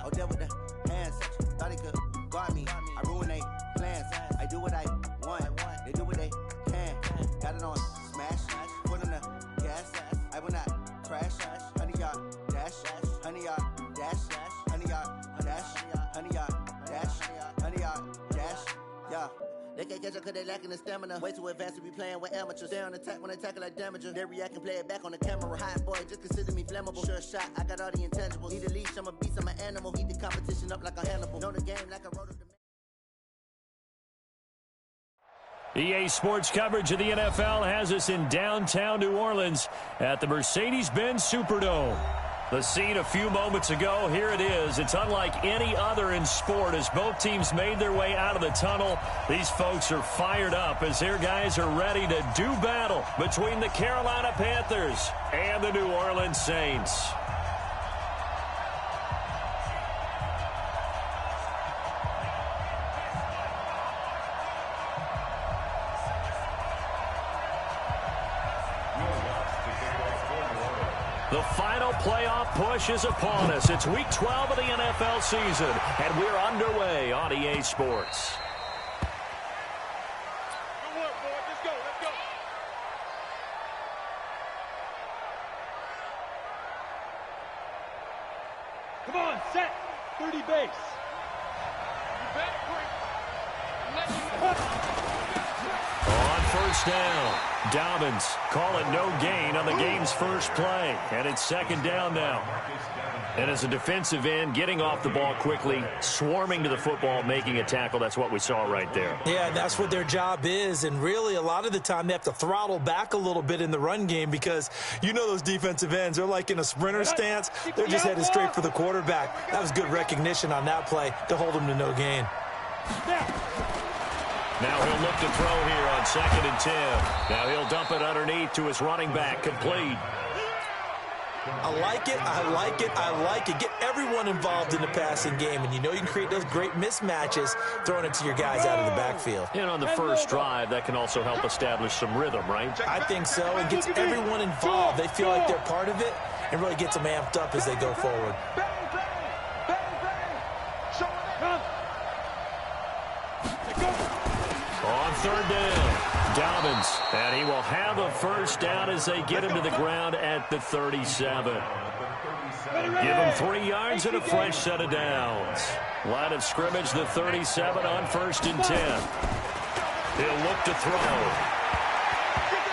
Oh, there with the hands. Thought he could guard me. I ruin they plans. I do what I want. They do what they can. Got it on smash. Put on the gas. I will not crash. 100-yard dash. 100-yard dash. 100-yard dash. 100-yard dash. 100-yard dash. Yeah. They can't catch up cause they lacking the stamina. Way too advanced to be playing with amateurs. They on attack when they tackle like damager. They react and play it back on the camera. Hot boy, just consider me flammable. Sure shot, I got all the intangibles. Need a leash, I'm a beast, I'm an animal. Eat the competition up like a Hannibal. Know the game like I wrote it. EA Sports coverage of the NFL has us in downtown New Orleans at the Mercedes-Benz Superdome. The scene a few moments ago, here it is. It's unlike any other in sport as both teams made their way out of the tunnel. These folks are fired up as their guys are ready to do battle between the Carolina Panthers and the New Orleans Saints. The final playoff push is upon us. It's Week 12 of the NFL season, and we're underway on EA Sports. Good work, boys. Let's go. Let's go. Come on, set. 30 base. You better On first down, Dobbins calling no gain on the game's first play, and it's second down now. And as a defensive end, getting off the ball quickly, swarming to the football, making a tackle, that's what we saw right there. Yeah, that's what their job is, and really a lot of the time they have to throttle back a little bit in the run game because you know those defensive ends, they're like in a sprinter stance. They're just headed straight for the quarterback. That was good recognition on that play to hold them to no gain. Now he'll look to throw here on 2nd and 10. Now he'll dump it underneath to his running back, complete. I like it, I like it, I like it. Get everyone involved in the passing game, and you know you can create those great mismatches throwing it to your guys out of the backfield. And on the first drive, that can also help establish some rhythm, right? I think so. It gets everyone involved. They feel like they're part of it and really gets them amped up as they go forward. On third down, Dobbins, and he will have a first down as they get him to the ground at the 37. Give him 3 yards and a fresh set of downs. Line of scrimmage, the 37 on 1st and 10. He'll look to throw.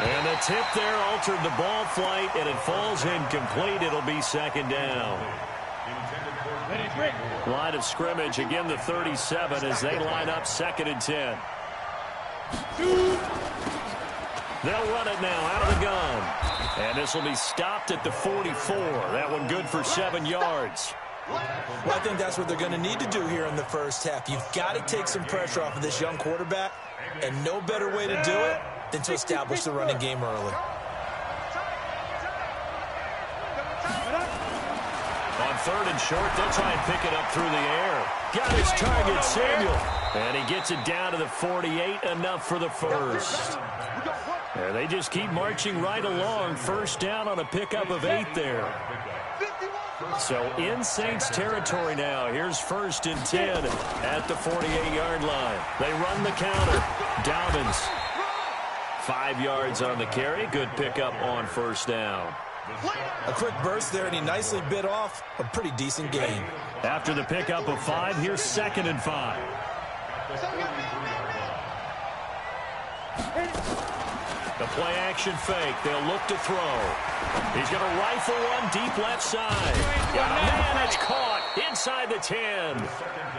And the tip there altered the ball flight, and it falls incomplete. It'll be 2nd down. Line of scrimmage, again the 37 as they line up 2nd and 10. They'll run it now out of the gun. And this will be stopped at the 44. That one good for 7 yards. Well, I think that's what they're going to need to do here in the first half. You've got to take some pressure off of this young quarterback, and no better way to do it than to establish the running game early. On 3rd and short, they'll try and pick it up through the air. Got his target, Samuel. And he gets it down to the 48, enough for the first. And they just keep marching right along. First down on a pickup of 8 there. So in Saints territory now. Here's 1st and 10 at the 48-yard line. They run the counter. Dobbins, 5 yards on the carry. Good pickup on first down. A quick burst there, and he nicely bit off a pretty decent gain. After the pickup of 5, here's 2nd and 5. The play-action fake. They'll look to throw. He's going to rifle one deep left side. Got a man, it's caught inside the 10.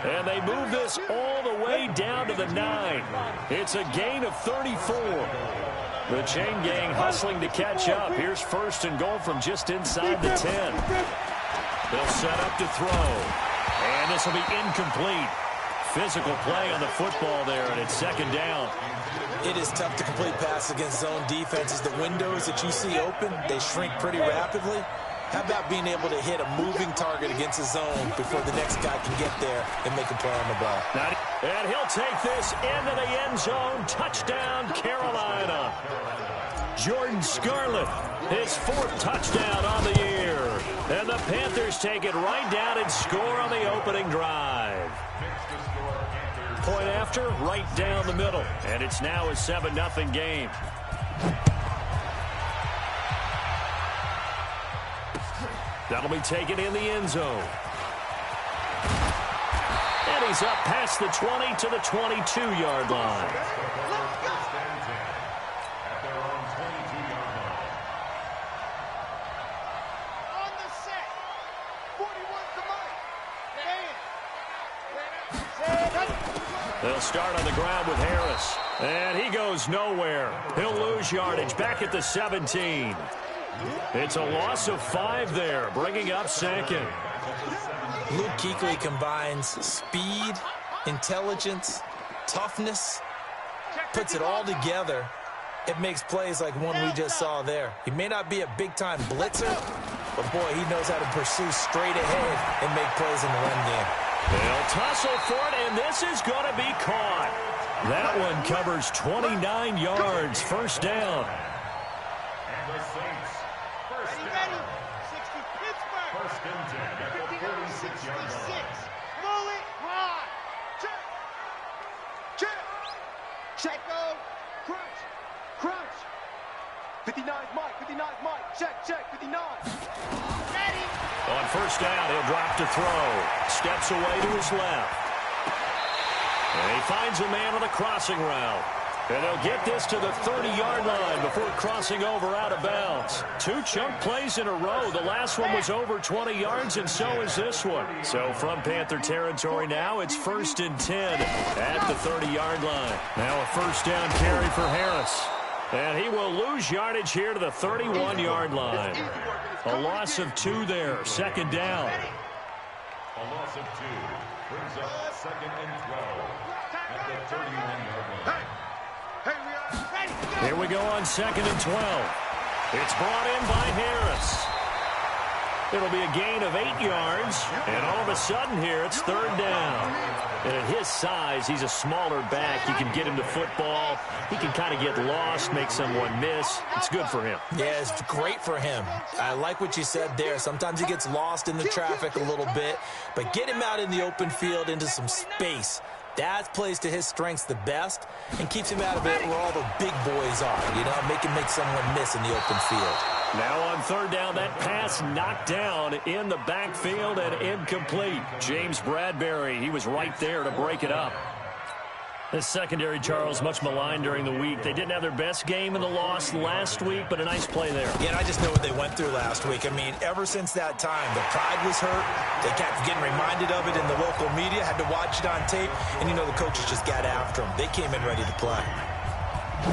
And they move this all the way down to the 9. It's a gain of 34. The chain gang hustling to catch up. Here's 1st and goal from just inside the 10. They'll set up to throw. And this will be incomplete. Physical play on the football there, and it's 2nd down. It is tough to complete passes against zone defenses. The windows that you see open, they shrink pretty rapidly. How about being able to hit a moving target against a zone before the next guy can get there and make a play on the ball? And he'll take this into the end zone. Touchdown, Carolina. Jordan Scarlett, his 4th touchdown on the year. And the Panthers take it right down and score on the opening drive. Point after, right down the middle. And it's now a 7-0 game. That'll be taken in the end zone. And he's up past the 20 to the 22-yard line. They'll start on the ground with Harris. And he goes nowhere. He'll lose yardage back at the 17. It's a loss of 5 there, bringing up second. Luke Kuechly combines speed, intelligence, toughness, puts it all together. It makes plays like one we just saw there. He may not be a big-time blitzer, but, boy, he knows how to pursue straight ahead and make plays in the run game. They'll tussle for it, and this is going to be caught. That one covers 29 yards, first down. And the Saints, first down. 60 Pittsburgh. First and 10 at the 46-yard line. Roll it high. Check. Check. Check. Go. Crunch. Crunch. 59's Mike. 59's Mike. Check. Check. 59. Ready. On first down, he'll drop to throw. Steps away to his left. And he finds a man on a crossing route. And they'll get this to the 30-yard line before crossing over out of bounds. 2 chunk plays in a row. The last one was over 20 yards, and so is this one. So from Panther territory now, it's first and 10 at the 30-yard line. Now a first down carry for Harris. And he will lose yardage here to the 31-yard line. A loss of 2 there, second down. A loss of 2 brings up second and 12 at the 31-yard line. Here we go on second and 12. It's brought in by Harris. It'll be a gain of 8 yards, and all of a sudden here, it's third down. And at his size, he's a smaller back. You can get him to football. He can kind of get lost, make someone miss. It's good for him. Yeah, it's great for him. I like what you said there. Sometimes he gets lost in the traffic a little bit, but get him out in the open field into some space. That plays to his strengths the best and keeps him out of it where all the big boys are, you know, make someone miss in the open field. Now on third down, that pass knocked down in the backfield and incomplete. James Bradbury, he was right there to break it up. This secondary, Charles, much maligned during the week. They didn't have their best game in the loss last week, but a nice play there. Yeah, and I just know what they went through last week. I mean, ever since that time, the pride was hurt. They kept getting reminded of it in the local media, had to watch it on tape, and, you know, the coaches just got after them. They came in ready to play.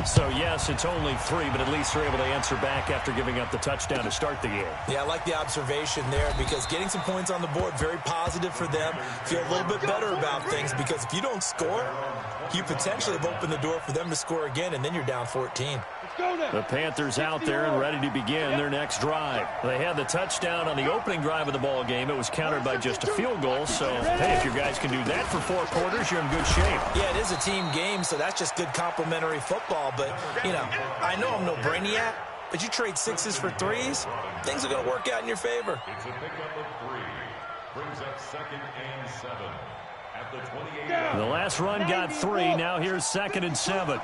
So, yes, it's only 3, but at least they're able to answer back after giving up the touchdown to start the game. Yeah, I like the observation there because getting some points on the board, very positive for them. Feel a little bit better about things because if you don't score, you potentially have opened the door for them to score again, and then you're down 14. The Panthers out there and ready to begin their next drive. They had the touchdown on the opening drive of the ball game. It was countered by just a field goal. So, hey, if your guys can do that for 4 quarters, you're in good shape. Yeah, it is a team game, so that's just good complimentary football. But, you know, I know I'm no brainiac, but you trade 6s for 3s, things are going to work out in your favor. It's a pickup of 3. Brings up second and 7 at the 28. The last run got 3. Now here's second and 7.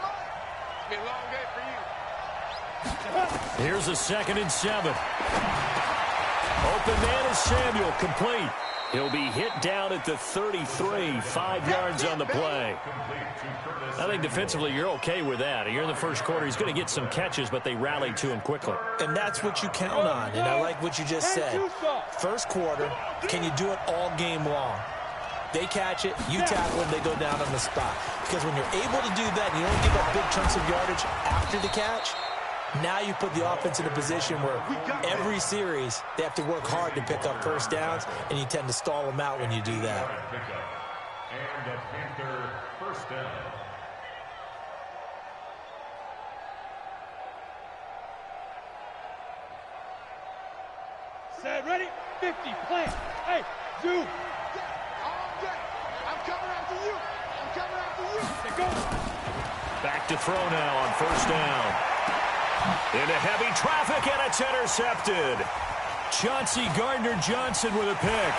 Here's a second and 7. Open man is Samuel, complete. He'll be hit down at the 33, 5 yards on the play. I think defensively you're okay with that. You're in the first quarter. He's going to get some catches, but they rallied to him quickly. And that's what you count on, and I like what you just said. First quarter, can you do it all game long? They catch it, you tackle them, they go down on the spot. Because when you're able to do that and you don't give up big chunks of yardage after the catch, now you put the offense in a position where every series they have to work hard to pick up first downs, and you tend to stall them out when you do that. And a Panther first down. Set, ready, 50, plant. Hey, zoom. I'm coming after you. I'm coming after you. Go. Back to throw now on first down. Into heavy traffic, and it's intercepted. Chauncey Gardner-Johnson with a pick.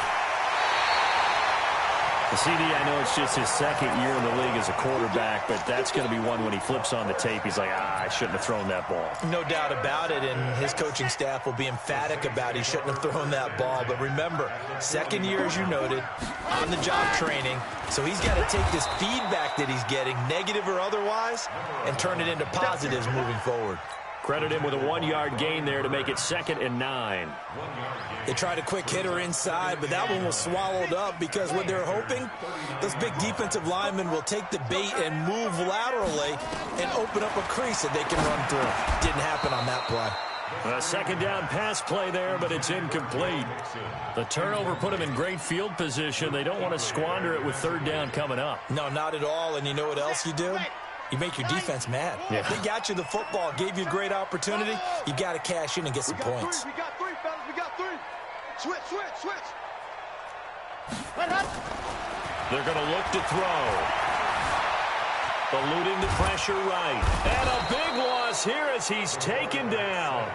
The CD, I know it's just his second year in the league as a quarterback, but that's going to be one when he flips on the tape. He's like, I shouldn't have thrown that ball. No doubt about it, and his coaching staff will be emphatic about he shouldn't have thrown that ball. But remember, second year, as you noted, on-the-job training, so he's got to take this feedback that he's getting, negative or otherwise, and turn it into positives moving forward. Credit him with a 1-yard gain there to make it 2nd and 9. They tried a quick hitter inside, but that one was swallowed up because what they're hoping, those big defensive linemen will take the bait and move laterally and open up a crease that they can run through. Didn't happen on that play. A 2nd down pass play there, but it's incomplete. The turnover put him in great field position. They don't want to squander it with 3rd down coming up. No, not at all, and you know what else you do? You make your defense mad. Yeah. They got you the football, gave you a great opportunity. You got to cash in and get some points. We got 3, fellas. We got 3. Switch. They're going to look to throw. Eluding the pressure right. And a big loss here as he's taken down.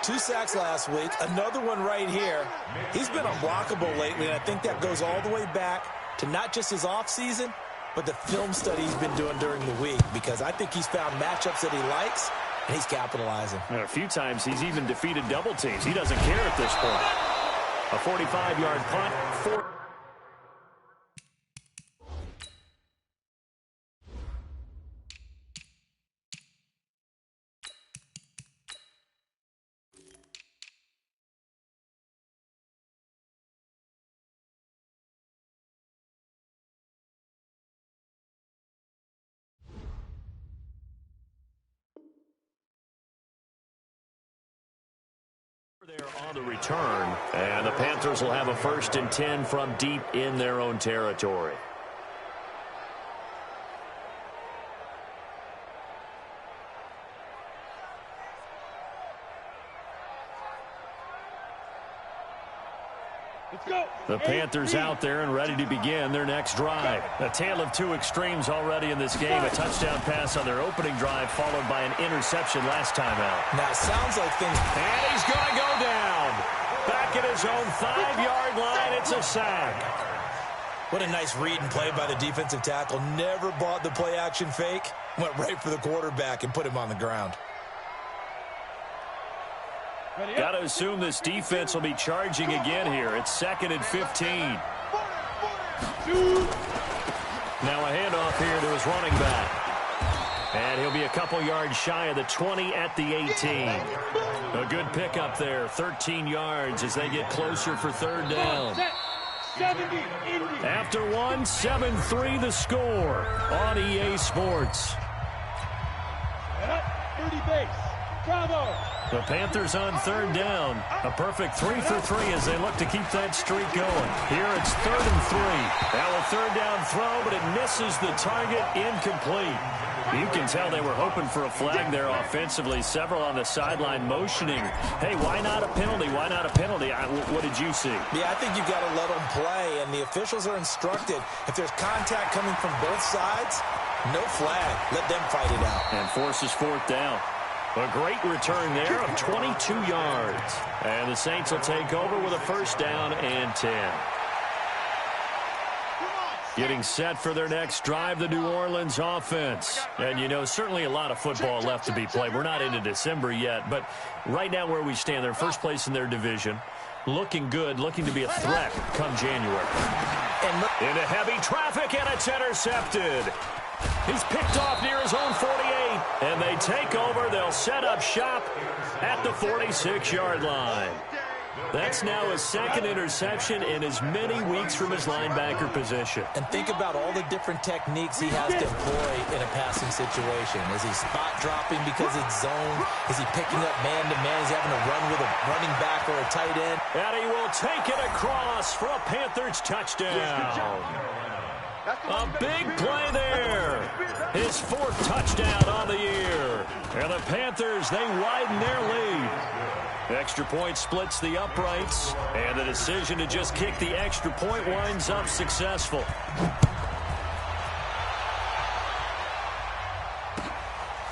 2 sacks last week, another one right here. He's been unblockable lately, and I think that goes all the way back to not just his offseason, but the film study he's been doing during the week, because I think he's found matchups that he likes, and he's capitalizing. And a few times he's even defeated double teams. He doesn't care at this point. A 45-yard punt. There on the return, and the Panthers will have a 1st and 10 from deep in their own territory. Let's go. The Panthers out there and ready to begin their next drive. A tale of 2 extremes already in this game. A touchdown pass on their opening drive, followed by an interception last time out. Now, it sounds like things... And he's going to go down. Back at his own 5-yard line, it's a sack. What a nice read and play by the defensive tackle. Never bought the play-action fake. Went right for the quarterback and put him on the ground. Got to assume this defense will be charging again here. It's 2nd and 15. Now a handoff here to his running back. And he'll be a couple yards shy of the 20 at the 18. A good pickup there, 13 yards as they get closer for 3rd down. After one, 7-3 the score on EA Sports. 30 base. Bravo. The Panthers on 3rd down. A perfect 3 for 3 as they look to keep that streak going. Here it's 3rd and 3. Now a 3rd down throw, but it misses the target, incomplete. You can tell they were hoping for a flag there offensively. Several on the sideline motioning. Hey, why not a penalty? Why not a penalty? What did you see? Yeah, I think you've got to let them play, and the officials are instructed. If there's contact coming from both sides, no flag. Let them fight it out. And forces 4th down. A great return there of 22 yards. And the Saints will take over with a 1st down and 10. Getting set for their next drive, the New Orleans offense. And, you know, certainly a lot of football left to be played. We're not into December yet, but right now where we stand, they're 1st place in their division. Looking good, looking to be a threat come January. Into heavy traffic, and it's intercepted. He's picked off near his own 48, and they take over. They'll set up shop at the 46-yard line. That's now his 2nd interception in as many weeks from his linebacker position. And think about all the different techniques he has to employ in a passing situation. Is he spot dropping because it's zone? Is he picking up man-to-man? Is he having to run with a running back or a tight end? And he will take it across for a Panthers touchdown. A big play there. His 4th touchdown on the year. And the Panthers, they widen their lead. Extra point splits the uprights, and the decision to just kick the extra point winds up successful.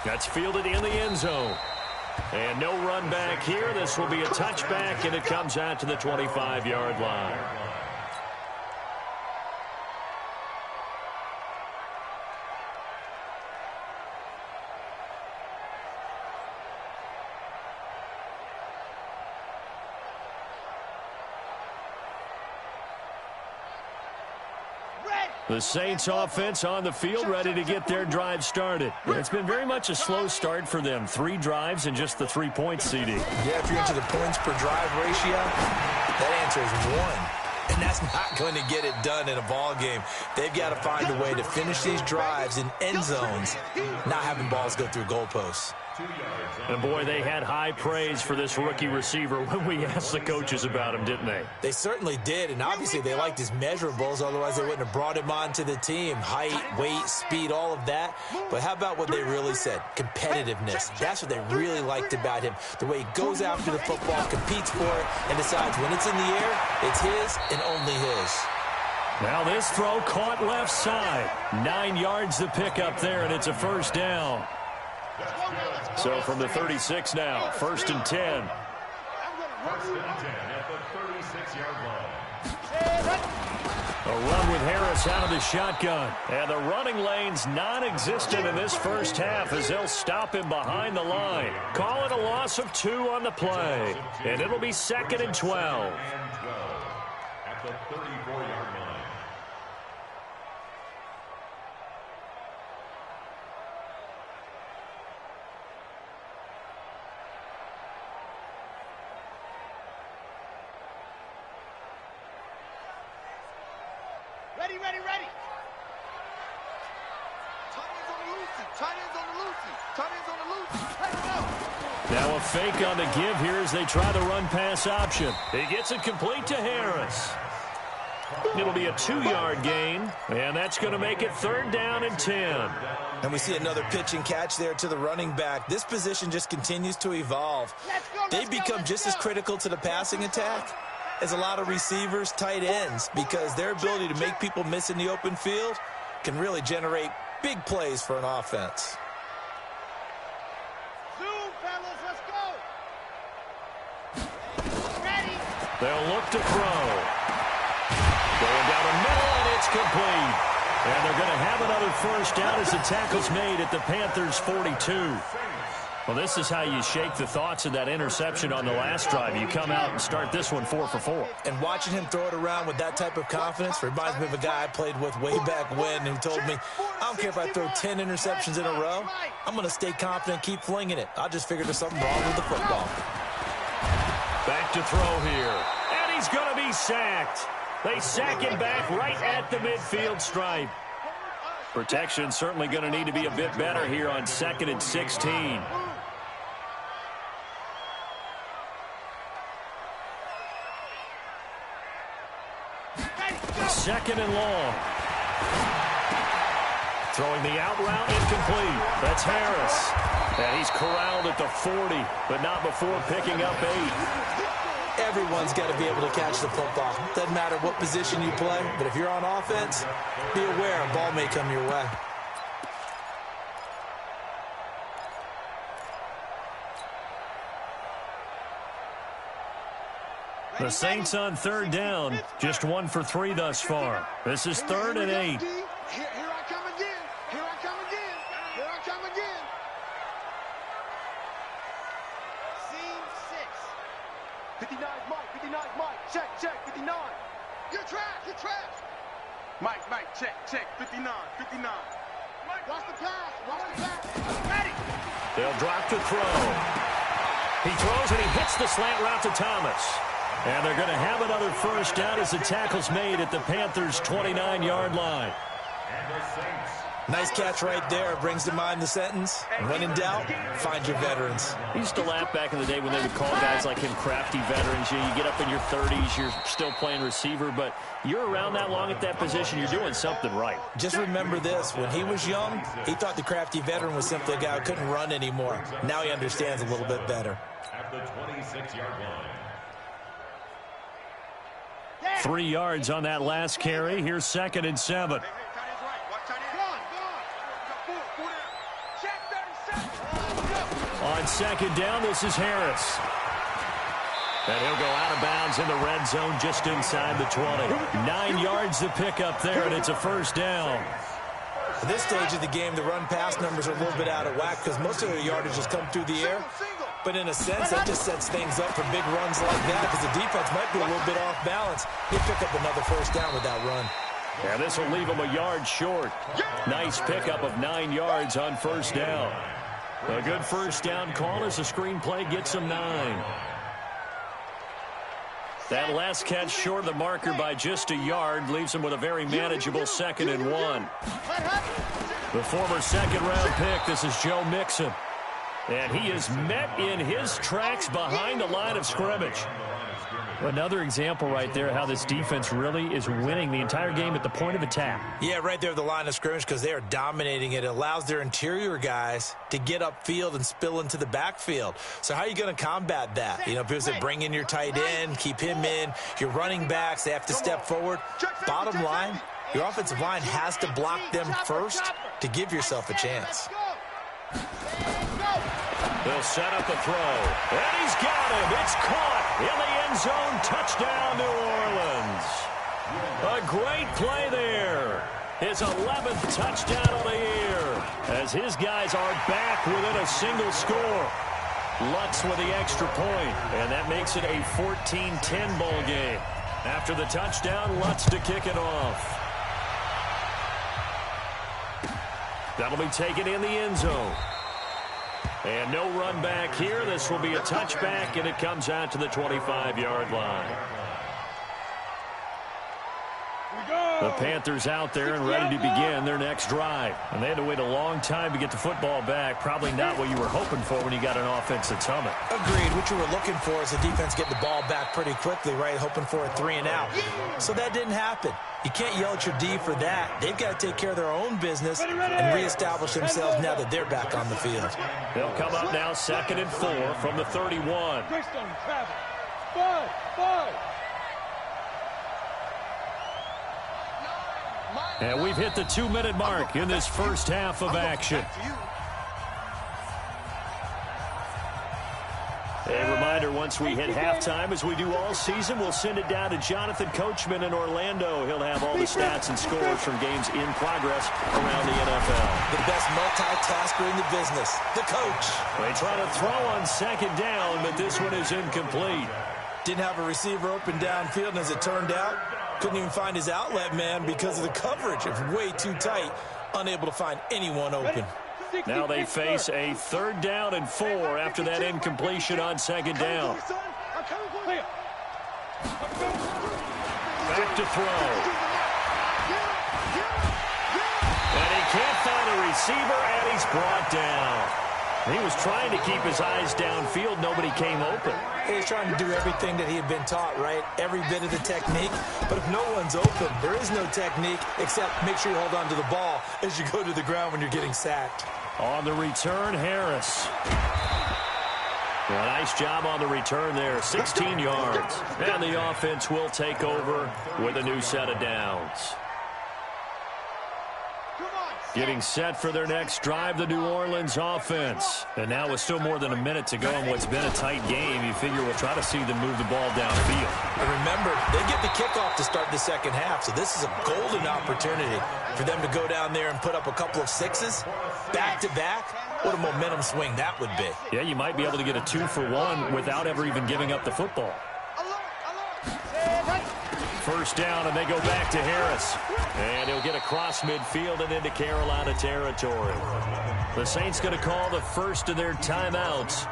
That's fielded in the end zone. And no run back here. This will be a touchback, and it comes out to the 25-yard line. The Saints offense on the field, ready to get their drive started. It's been very much a slow start for them. 3 drives and just the 3-point CD. Yeah, if you're into the points per drive ratio, that answer is 1. And that's not going to get it done in a ball game. They've got to find a way to finish these drives in end zones, not having balls go through goalposts. And, boy, they had high praise for this rookie receiver when we asked the coaches about him, didn't they? They certainly did, and obviously they liked his measurables. Otherwise, they wouldn't have brought him onto the team. Height, weight, speed, all of that. But how about what they really said? Competitiveness. That's what they really liked about him. The way he goes after the football, competes for it, and decides when it's in the air, it's his and only his. Now this throw caught left side. 9 yards to pick up there, and it's a first down. So from the 36 now, 1st and 10. 1st and 10 at the 36-yard line. A run with Harris out of the shotgun. And the running lane's non-existent in this first half as they'll stop him behind the line. Call it a loss of 2 on the play. And it'll be 2nd and 12. At the 34-yard line. Ready. Tight ends on the loosey. Let's go. Now a fake on the give here as they try the run-pass option. He gets it complete to Harris. It'll be a 2-yard gain, and that's going to make it 3rd down and 10. And we see another pitch and catch there to the running back. This position just continues to evolve. They become just as critical to the passing attack as a lot of receivers, tight ends, because their ability to make people miss in the open field can really generate big plays for an offense. Zoom, fellas, let's go. Ready. They'll look to throw. Going down the middle, and it's complete. And they're going to have another first down as the tackle's made at the Panthers' 42. Well, this is how you shake the thoughts of that interception on the last drive. You come out and start this one 4 for 4. And watching him throw it around with that type of confidence reminds me of a guy I played with way back when who told me, I don't care if I throw 10 interceptions in a row. I'm going to stay confident, keep flinging it. I just figured there's something wrong with the football. Back to throw here. And he's going to be sacked. They sack him back right at the midfield stripe. Protection certainly going to need to be a bit better here on 2nd and 16. Second and long. Throwing the out route, incomplete. That's Harris. And he's corralled at the 40, but not before picking up 8. Everyone's got to be able to catch the football. Doesn't matter what position you play, but if you're on offense, be aware a ball may come your way. The Saints on 3rd down, just 1 for 3 thus far. This is 3rd and 8. Here I come again. Here I come again. Here I come again. Seam 6. 59 Mike. Check, 59. You're trash. Mike, check, 59. Mike, watch the pass. Ready. They'll drop to throw. He throws and he hits the slant route to Thomas. And they're going to have another first down as the tackle's made at the Panthers' 29-yard line. Nice catch right there. Brings to mind the sentence, when in doubt, find your veterans. I used to laugh back in the day when they would call guys like him crafty veterans. You get up in your 30s, you're still playing receiver, but you're around that long at that position, you're doing something right. Just remember this. When he was young, he thought the crafty veteran was simply a guy who couldn't run anymore. Now he understands a little bit better. At the 26-yard line. 3 yards on that last carry. Here's 2nd and 7. On On second down, this is Harris. And he'll go out of bounds in the red zone just inside the 20. 9 yards to pick up there, and it's a first down. At this stage of the game, the run-pass numbers are a little bit out of whack because most of their yardage has come through the air. But in a sense, that just sets things up for big runs like that because the defense might be a little bit off balance. He'll pick up another first down with that run. Yeah, this will leave him a yard short. Nice pickup of 9 yards on first down. A good first down call as the screenplay gets him 9. That last catch short of the marker by just a yard leaves him with a very manageable 2nd and 1. The former second-round pick, this is Joe Mixon. And he is met in his tracks behind the line of scrimmage. Another example right there how this defense really is winning the entire game at the point of attack. Yeah, right there at the line of scrimmage because they are dominating it. It allows their interior guys to get upfield and spill into the backfield. So how are you going to combat that? You know, people say bring in your tight end, keep him in. Your running backs, they have to step forward. Bottom line, your offensive line has to block them first to give yourself a chance. They'll set up the throw. And he's got him. It's caught in the end zone. Touchdown, New Orleans. A great play there. His 11th touchdown of the year. As his guys are back within a single score. Lutz with the extra point. And that makes it a 14-10 ball game. After the touchdown, Lutz to kick it off. That'll be taken in the end zone. And no run back here. This will be a touchback, and it comes out to the 25-yard line. The Panthers out there and ready to begin their next drive. And they had to wait a long time to get the football back. Probably not what you were hoping for when you got an offense that's humming. Agreed. What you were looking for is the defense getting the ball back pretty quickly, right? Hoping for a 3-and-out. So that didn't happen. You can't yell at your D for that. They've got to take care of their own business and reestablish themselves now that they're back on the field. They'll come up now 2nd and 4 from the 31. And we've hit the 2-minute mark in this first half of action. A reminder, once we hit halftime, as we do all season, we'll send it down to Jonathan Coachman in Orlando. He'll have all the stats and scores from games in progress around the NFL. The best multitasker in the business, the coach. They try to throw on 2nd down, but this one is incomplete. Didn't have a receiver open downfield, and as it turned out, couldn't even find his outlet man because of the coverage. It was way too tight, unable to find anyone open. Now they face a 3rd down and 4 after that incompletion on 2nd down. Back to throw. And he can't find a receiver, and he's brought down. He was trying to keep his eyes downfield. Nobody came open. He's trying to do everything that he had been taught, right? Every bit of the technique. But if no one's open, there is no technique except make sure you hold on to the ball as you go to the ground when you're getting sacked. On the return, Harris. Well, nice job on the return there. 16 yards. And the offense will take over with a new set of downs. Getting set for their next drive, the New Orleans offense. And now with still more than a minute to go in what's been a tight game, you figure we'll try to see them move the ball downfield. And remember, they get the kickoff to start the second half, so this is a golden opportunity for them to go down there and put up a couple of 6s back-to-back. What a momentum swing that would be. Yeah, you might be able to get a 2-for-1 without ever even giving up the football. First down, and they go back to Harris. And he'll get across midfield and into Carolina territory. The Saints going to call the first of their timeouts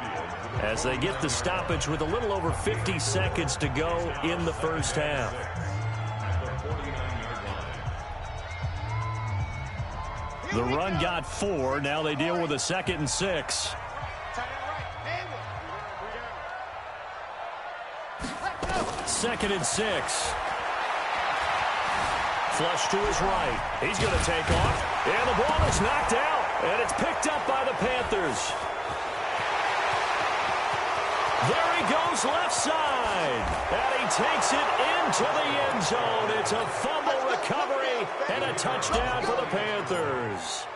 as they get the stoppage with a little over 50 seconds to go in the first half. The run got 4. Now they deal with a 2nd and 6. Second and 6. Flush to his right. He's going to take off. And the ball is knocked out. And it's picked up by the Panthers. There he goes left side. And he takes it into the end zone. It's a fumble recovery and a touchdown for the Panthers.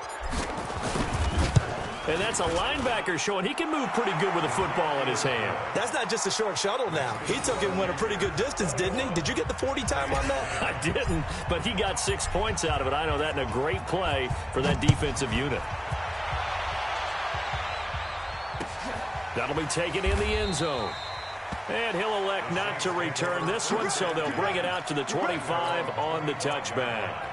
And that's a linebacker showing he can move pretty good with a football in his hand. That's not just a short shuttle now. He took it and went a pretty good distance, didn't he? Did you get the 40 time on that? I didn't, but he got 6 points out of it. I know that in a great play for that defensive unit. That'll be taken in the end zone. And he'll elect not to return this one, so they'll bring it out to the 25 on the touchback.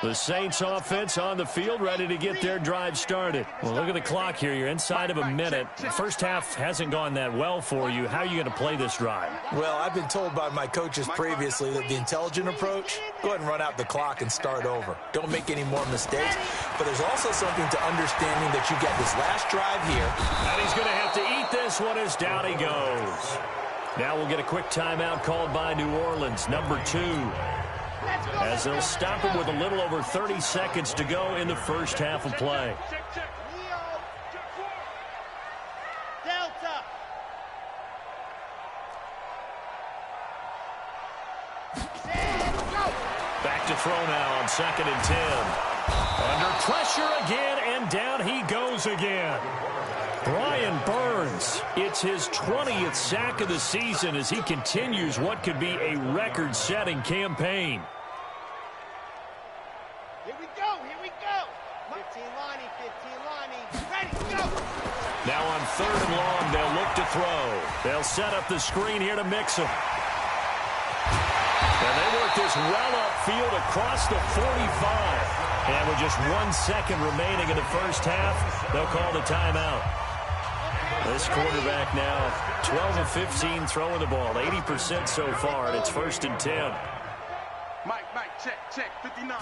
The Saints offense on the field, ready to get their drive started. Well, look at the clock here. You're inside of a minute. The first half hasn't gone that well for you. How are you going to play this drive? Well, I've been told by my coaches previously that the intelligent approach, go ahead and run out the clock and start over. Don't make any more mistakes. But there's also something to understanding that you got this last drive here. And he's going to have to eat this one as down he goes. Now we'll get a quick timeout called by New Orleans, number 2. As they'll stop him with a little over 30 seconds to go in the first half of play. Delta. Back to throw now on 2nd and 10. Under pressure again, and down he goes again. Brian Burns, it's his 20th sack of the season as he continues what could be a record-setting campaign. Here we go, here we go. 15 lining, ready, go. Now on 3rd and long, they'll look to throw. They'll set up the screen here to mix him. And they work this well upfield across the 45. And with just 1 second remaining in the first half, they'll call the timeout. This quarterback now, 12 of 15 throwing the ball, 80% so far, and it's 1st and 10. Mike, check, 59.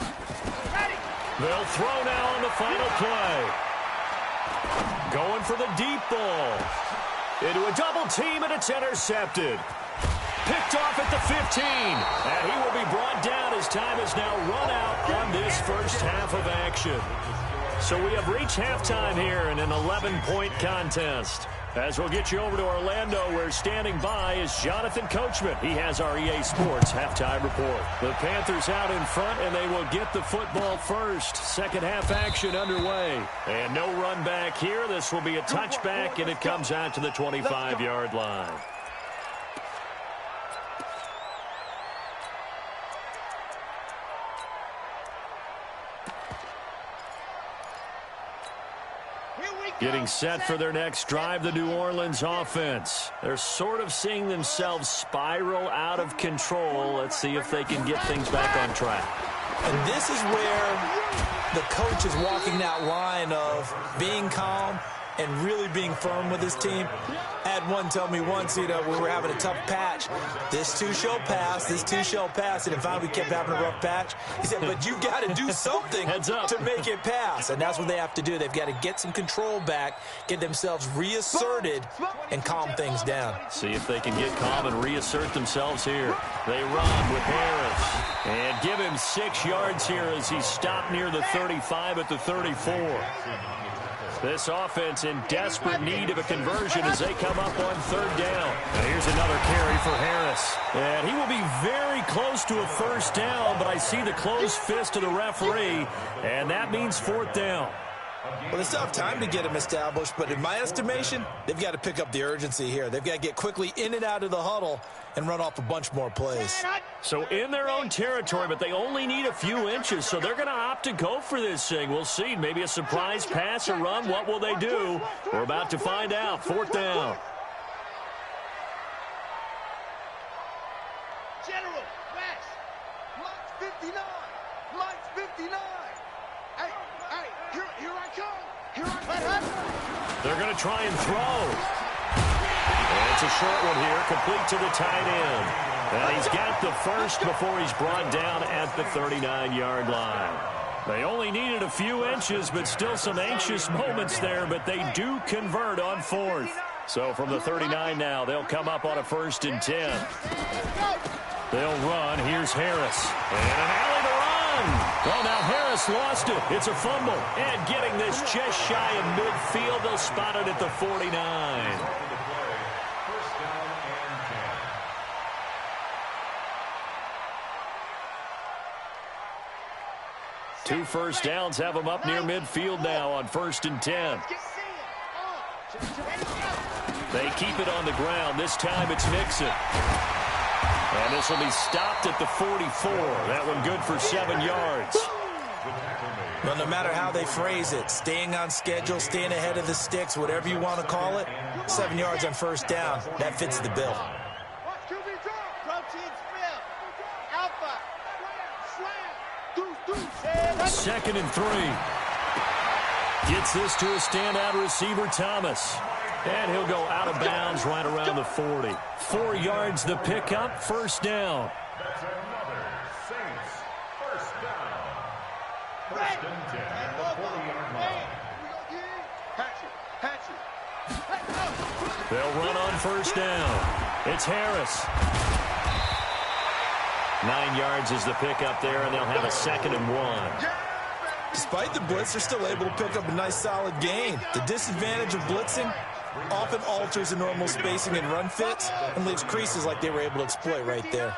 Ready. They'll throw now on the final play. Going for the deep ball. Into a double team, and it's intercepted. Picked off at the 15. And he will be brought down as time is now run out on this first half of action. So we have reached halftime here in an 11-point contest. As we'll get you over to Orlando, where standing by is Jonathan Coachman. He has our EA Sports halftime report. The Panthers out in front, and they will get the football first. Second half action underway. And no run back here. This will be a touchback, and it comes out to the 25-yard line. Getting set for their next drive, the New Orleans offense. They're sort of seeing themselves spiral out of control. Let's see if they can get things back on track. And this is where the coach is walking that line of being calm and really being firm with his team. I had one tell me once, when we were having a tough patch, this too shall pass, this too shall pass. And finally we kept having a rough patch. He said, but you got to do something to make it pass. And that's what they have to do. They've got to get some control back, get themselves reasserted, and calm things down. See if they can get calm and reassert themselves here. They run with Harris and give him 6 yards here as he stopped near the 35 at the 34. This offense in desperate need of a conversion as they come up on 3rd down. And here's another carry for Harris. And he will be very close to a first down, but I see the closed fist of the referee, and that means 4th down. Well, they still have time to get him established, but in my estimation, they've got to pick up the urgency here. They've got to get quickly in and out of the huddle and run off a bunch more plays. So in their own territory, but they only need a few inches, so they're going to opt to go for this thing. We'll see. Maybe a surprise pass or run. What will they do? We're about to find out. 4th down. General, West. Mike's 59. Mike's 59. Hey, here I come. Here I come. They're going to try and throw. And it's a short one here, complete to the tight end. And he's got the first before he's brought down at the 39-yard line. They only needed a few inches, but still some anxious moments there, but they do convert on 4th. So from the 39 now, they'll come up on a 1st and 10. They'll run. Here's Harris. And an alley to run. run. Oh, now Harris lost it. It's a fumble. And getting this just shy of midfield. They'll spot it at the 49. First down and 10. 2 first downs have them up near midfield now on 1st and 10. They keep it on the ground. This time it's Mixon. And this will be stopped at the 44. That one good for 7 yards. Well, no matter how they phrase it, staying on schedule, staying ahead of the sticks, whatever you want to call it, 7 yards on 1st down, that fits the bill. Second and 3. Gets this to a standout receiver, Thomas. And he'll go out of bounds right around the 40. 4 yards the pickup, 1st down. That's another Saints first down. 1st and 10 at the 40-yard line. They'll run on 1st down. It's Harris. 9 yards is the pickup there, and they'll have a 2nd and 1. Despite the blitz, they're still able to pick up a nice, solid gain. The disadvantage of blitzing often alters the normal spacing and run fits and leaves creases like they were able to exploit right there.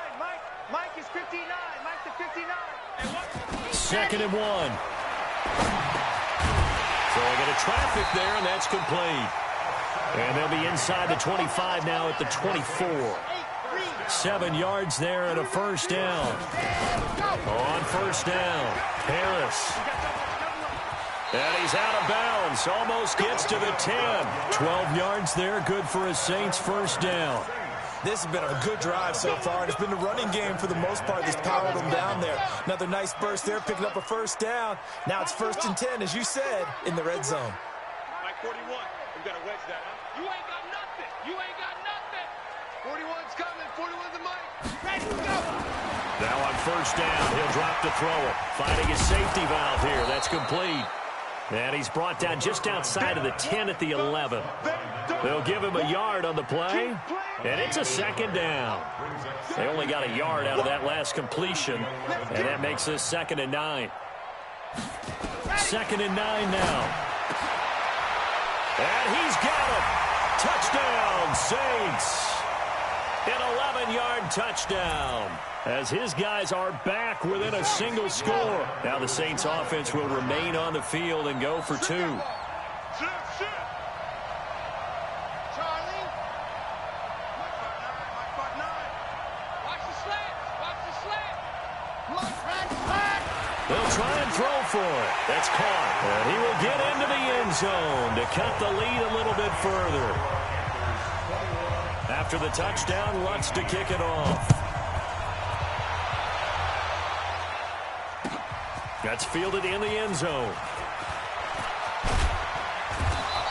Mike is 59. Mike to 59. 2nd and 1. So they get a traffic there, and that's complete. And they'll be inside the 25 now at the 24. 7 yards there and a 1st down. On 1st down, Harris. And he's out of bounds. Almost gets to the 10. 12 yards there, good for a Saints 1st down. This has been a good drive so far, and it's been the running game for the most part that's powered them down there. Another nice burst there, picking up a 1st down. Now it's 1st and 10, as you said, in the red zone. Mike 41, we got to wedge that, huh? You ain't got nothing. You ain't got nothing. 41's coming. 41's the Mike. Ready, go. Now on 1st down, he'll drop to throw it. Finding his safety valve here. That's complete. And he's brought down just outside of the 10 at the 11. They'll give him a yard on the play, and it's a 2nd down. They only got a yard out of that last completion, and that makes this 2nd and 9. 2nd and 9 now. And he's got it. Touchdown, Saints. An 11-yard touchdown, as his guys are back within a single score. Now the Saints offense will remain on the field and go for 2. Charlie. Mike 9. Watch the slant. Watch the slant. They'll try and throw for it. That's caught. And he will get into the end zone to cut the lead a little bit further. After the touchdown, Lutz to kick it off. That's fielded in the end zone.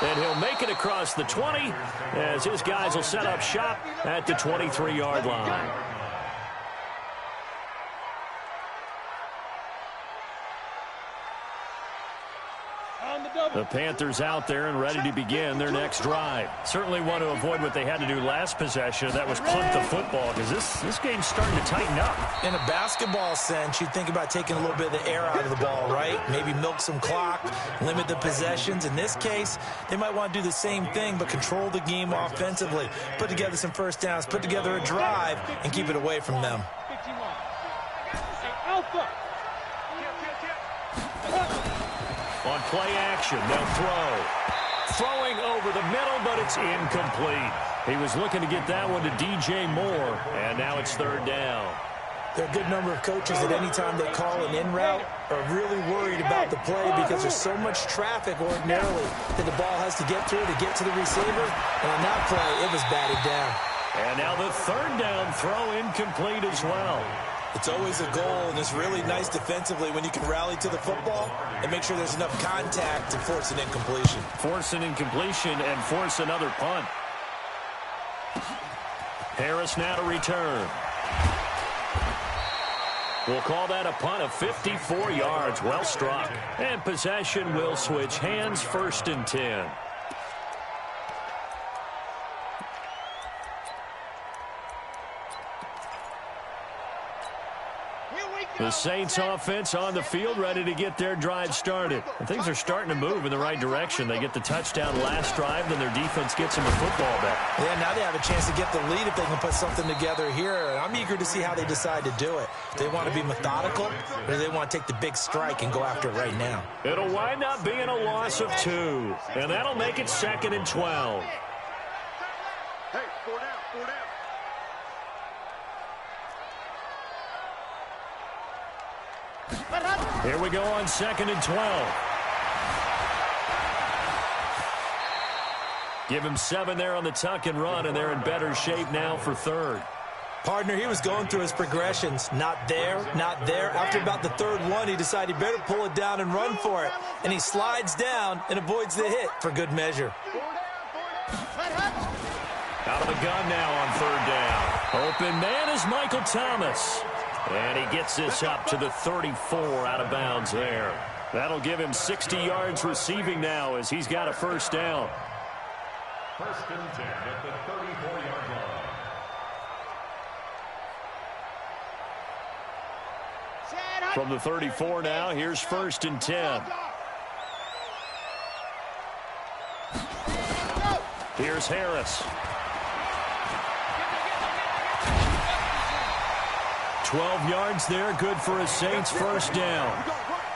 And he'll make it across the 20 as his guys will set up shop at the 23-yard line. The Panthers out there and ready to begin their next drive. Certainly want to avoid what they had to do last possession. That was punt the football, because this game's starting to tighten up. In a basketball sense, you think about taking a little bit of the air out of the ball, right? Maybe milk some clock, limit the possessions. In this case, they might want to do the same thing, but control the game offensively. Put together some 1st downs, put together a drive, and keep it away from them. Alpha. On play action, they'll throw. Throwing over the middle, but it's incomplete. He was looking to get that one to DJ Moore, and now it's 3rd down. There are a good number of coaches at any time they call an in route are really worried about the play because there's so much traffic ordinarily that the ball has to get through to get to the receiver. And on that play, it was batted down. And now the 3rd down throw incomplete as well. It's always a goal, and it's really nice defensively when you can rally to the football and make sure there's enough contact to force an incompletion. Force an incompletion and force another punt. Harris now to return. We'll call that a punt of 54 yards. Well struck. And possession will switch hands, 1st and 10. Here we The Saints offense on the field, ready to get their drive started. And things are starting to move in the right direction. They get the touchdown last drive, then their defense gets them the football back. Yeah, now they have a chance to get the lead if they can put something together here. And I'm eager to see how they decide to do it. Do they want to be methodical, or do they want to take the big strike and go after it right now? It'll wind up being a loss of 2, and that'll make it 2nd and 12. Hey, 4 down, 4 down. Here we go on 2nd and 12. Give him 7 there on the tuck and run, and they're in better shape now for 3rd. Partner, he was going through his progressions. Not there, not there. After about the 3rd one, he decided he better pull it down and run for it. And he slides down and avoids the hit for good measure. Out of the gun now on 3rd down. Open man is Michael Thomas. And he gets this up to the 34 out of bounds there. That'll give him 60 yards receiving now as he's got a 1st down. 1st and 10 at the 34-yard line. From the 34 now, here's 1st and 10. Here's Harris. 12 yards there, good for a Saints 1st down.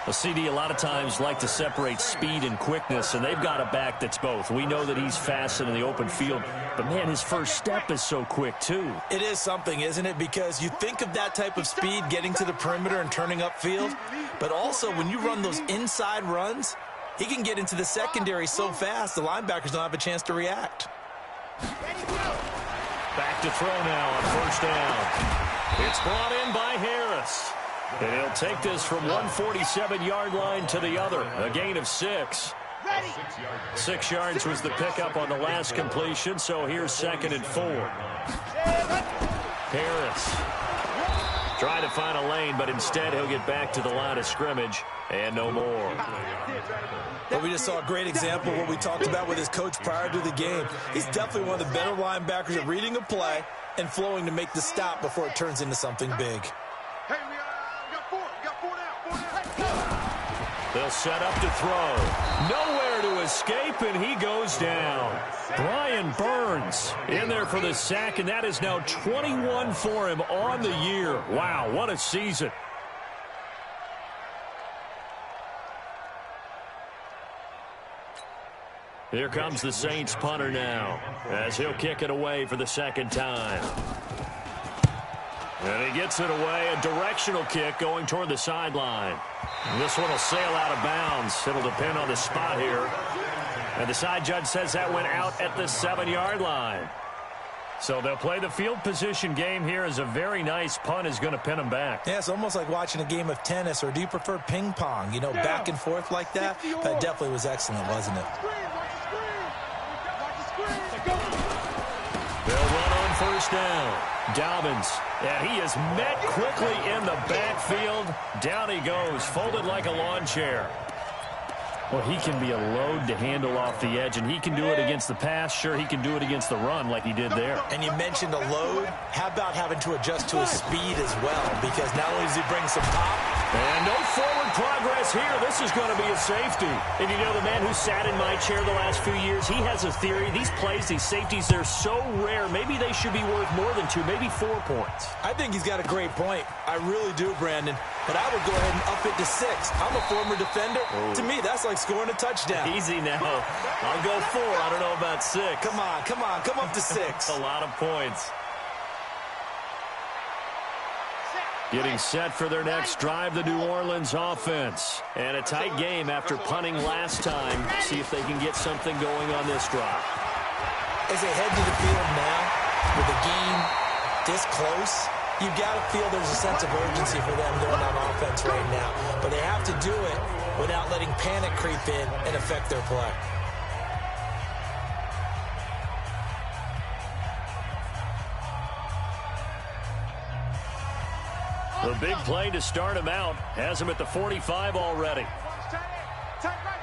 A CD a lot of times like to separate speed and quickness, and they've got a back that's both. We know that he's fast in the open field, but man, his first step is so quick too. It is something, isn't it? Because you think of that type of speed getting to the perimeter and turning upfield, but also when you run those inside runs, he can get into the secondary so fast the linebackers don't have a chance to react. Back to throw now on 1st down. It's brought in by Harris. And he'll take this from 147-yard line to the other. A gain of 6. 6 yards was the pickup on the last completion, so here's 2nd and 4. Harris trying to find a lane, but instead he'll get back to the line of scrimmage and no more. But we just saw a great example of what we talked about with his coach prior to the game. He's definitely one of the better linebackers at reading a play and flowing to make the stop before it turns into something big. Hey, we got 4 down. They'll set up to throw. Nowhere to escape, and he goes down. Brian Burns in there for the sack, and that is now 21 for him on the year. Wow, what a season. Here comes the Saints punter now as he'll kick it away for the 2nd time. And he gets it away, a directional kick going toward the sideline. And this one will sail out of bounds. It'll depend on the spot here. And the side judge says that went out at the 7-yard line. So they'll play the field position game here as a very nice punt is going to pin them back. Yeah, it's almost like watching a game of tennis, or do you prefer ping pong? You know, back and forth like that? That definitely was excellent, wasn't it? They'll run on 1st down. Dobbins, and he is met quickly in the backfield. Down he goes, folded like a lawn chair. Well, he can be a load to handle off the edge, and he can do it against the pass. Sure, he can do it against the run like he did there. And you mentioned a load. How about having to adjust to his speed as well? Because not only does he bring some pop. And no forward progress here. This is going to be a safety. And you know, the man who sat in my chair the last few years, he has a theory. These plays, these safeties, they're so rare. Maybe they should be worth more than 2, maybe 4 points. I think he's got a great point. I really do, Brandon. But I would go ahead and up it to 6. I'm a former defender. Oh. To me, that's like scoring a touchdown. Easy now. I'll go 4. I don't know about 6. Come on. Come up to 6. A lot of points. Getting set for their next drive, the New Orleans offense. And a tight game after punting last time. See if they can get something going on this drive. As they head to the field now, with the game this close, you've got to feel there's a sense of urgency for them going on offense right now. But they have to do it without letting panic creep in and affect their play. The big play to start him out has him at the 45 already. Tight right.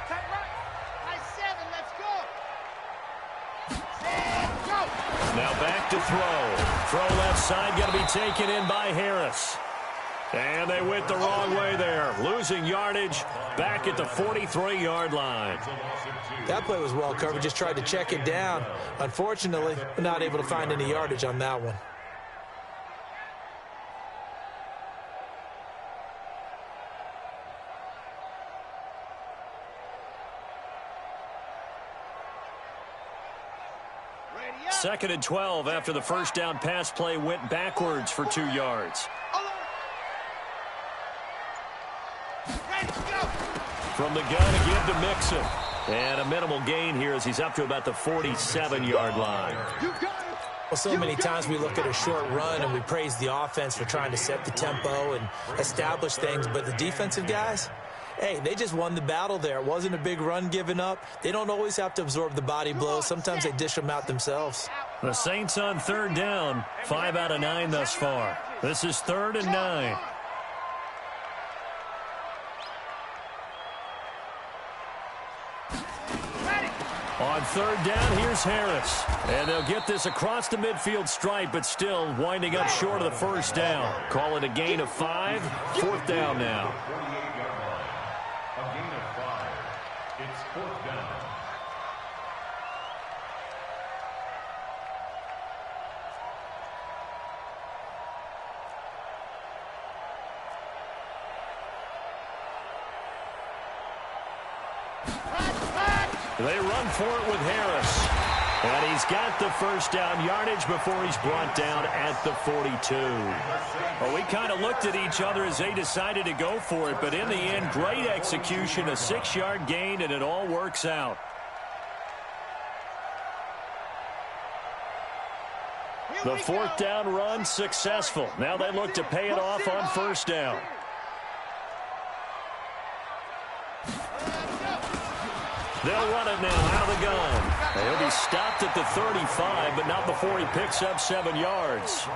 Nice 7, let's go. Now back to throw. Throw left side, going to be taken in by Harris. And they went the wrong way there, losing yardage back at the 43-yard line. That play was well covered, just tried to check it down. Unfortunately, we're not able to find any yardage on that one. Second and 12 after the first down pass play went backwards for 2 yards. From the gun again to Mixon. And a minimal gain here as he's up to about the 47-yard line. Well, so many times we look at a short run and we praise the offense for trying to set the tempo and establish things, but the defensive guys, hey, they just won the battle there. It wasn't a big run given up. They don't always have to absorb the body blows. Sometimes they dish them out themselves. The Saints on third down, 5 out of 9 thus far. This is 3rd and 9. On third down, here's Harris. And they'll get this across the midfield stripe, but still winding up short of the first down. Call it a gain of 5. 4th down now. A gain of 5. It's 4th down. They run for it with Harris. And he's got the first down yardage before he's brought down at the 42. Well, we kind of looked at each other as they decided to go for it, but in the end, great execution, a 6-yard gain, and it all works out. The 4th down run successful. Now they look to pay it off on first down. They'll run it now out of the gun. He'll be stopped at the 35, but not before he picks up 7 yards.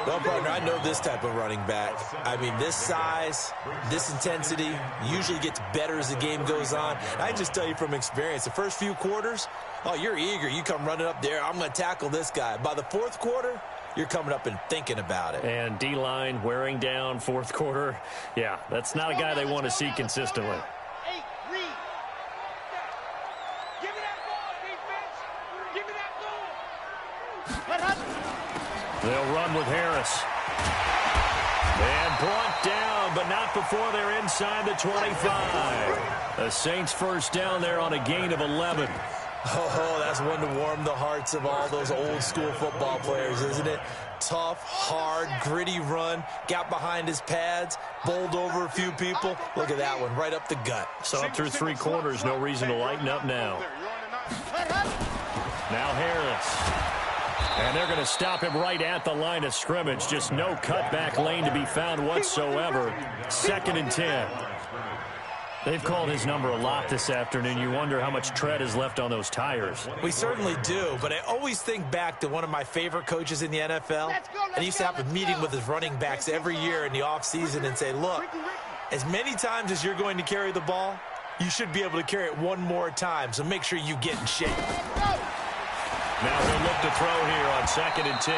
Well, partner, I know this type of running back. I mean, this size, this intensity usually gets better as the game goes on. I just tell you from experience, the first few quarters, oh, you're eager. You come running up there, I'm going to tackle this guy. By the 4th quarter, you're coming up and thinking about it. And D-line wearing down 4th quarter. Yeah, that's not a guy they want to see consistently. They'll run with Harris. And brought down, but not before they're inside the 25. The Saints first down there on a gain of 11. Oh, that's one to warm the hearts of all those old school football players, isn't it? Tough, hard, gritty run. Got behind his pads, bowled over a few people. Look at that one, right up the gut. So up through 3 quarters, no reason to lighten up now. Now Harris. And they're going to stop him right at the line of scrimmage. Just no cutback lane to be found whatsoever. 2nd and 10. They've called his number a lot this afternoon. You wonder how much tread is left on those tires. We certainly do, but I always think back to one of my favorite coaches in the NFL. And he used to have a meeting with his running backs every year in the offseason and say, look, as many times as you're going to carry the ball, you should be able to carry it one more time, so make sure you get in shape. Now he'll look to throw here on 2nd and 10.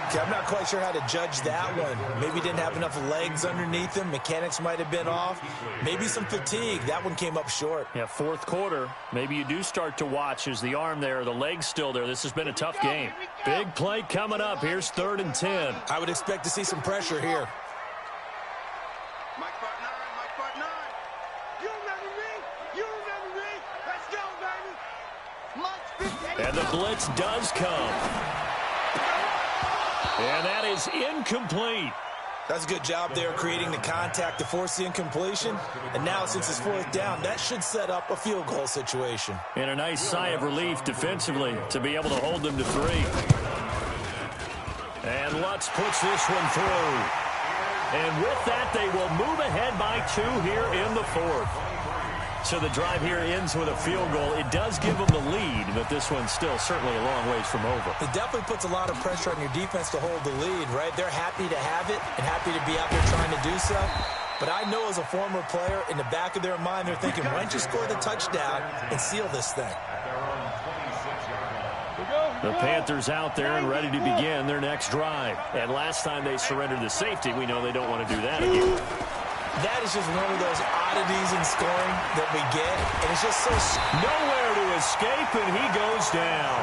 Okay, I'm not quite sure how to judge that one. Maybe didn't have enough legs underneath him. Mechanics might have been off. Maybe some fatigue. That one came up short. Yeah, 4th quarter. Maybe you do start to watch as the arm there, the leg's still there. This has been a tough game. Big play coming up. Here's 3rd and 10. I would expect to see some pressure here. And the blitz does come. And that is incomplete. That's a good job there creating the contact to force the incompletion. And now since it's 4th down, that should set up a field goal situation. And a nice sigh of relief defensively to be able to hold them to 3. And Lutz puts this one through. And with that, they will move ahead by 2 here in the 4th. So the drive here ends with a field goal. It does give them the lead, but this one's still certainly a long ways from over. It definitely puts a lot of pressure on your defense to hold the lead, right? They're happy to have it and happy to be out there trying to do so. But I know as a former player, in the back of their mind, they're thinking, why don't you score the touchdown and seal this thing? The Panthers out there and ready to begin their next drive. And last time they surrendered the safety, we know they don't want to do that again. That is just one of those oddities in scoring that we get, and it's just so... Nowhere to escape, and he goes down.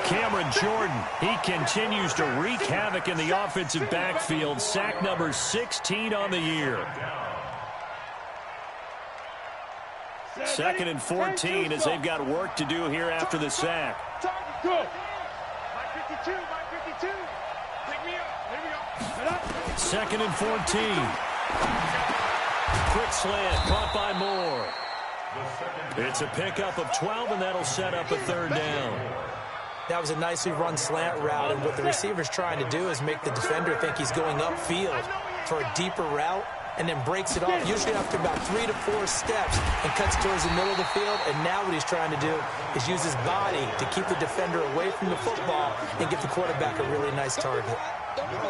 Cameron Jordan, he continues to wreak havoc in the offensive backfield. Sack number 16 on the year. 2nd and 14 as they've got work to do here after the sack. Go. My 52, my 52. Pick me up. Here we go. 2nd and 14. Quick slant, caught by Moore. It's a pickup of 12, and that'll set up a 3rd down. That was a nicely run slant route, and what the receiver's trying to do is make the defender think he's going upfield for a deeper route, and then breaks it off, usually after about 3 to 4 steps, and cuts towards the middle of the field. And now what he's trying to do is use his body to keep the defender away from the football and give the quarterback a really nice target.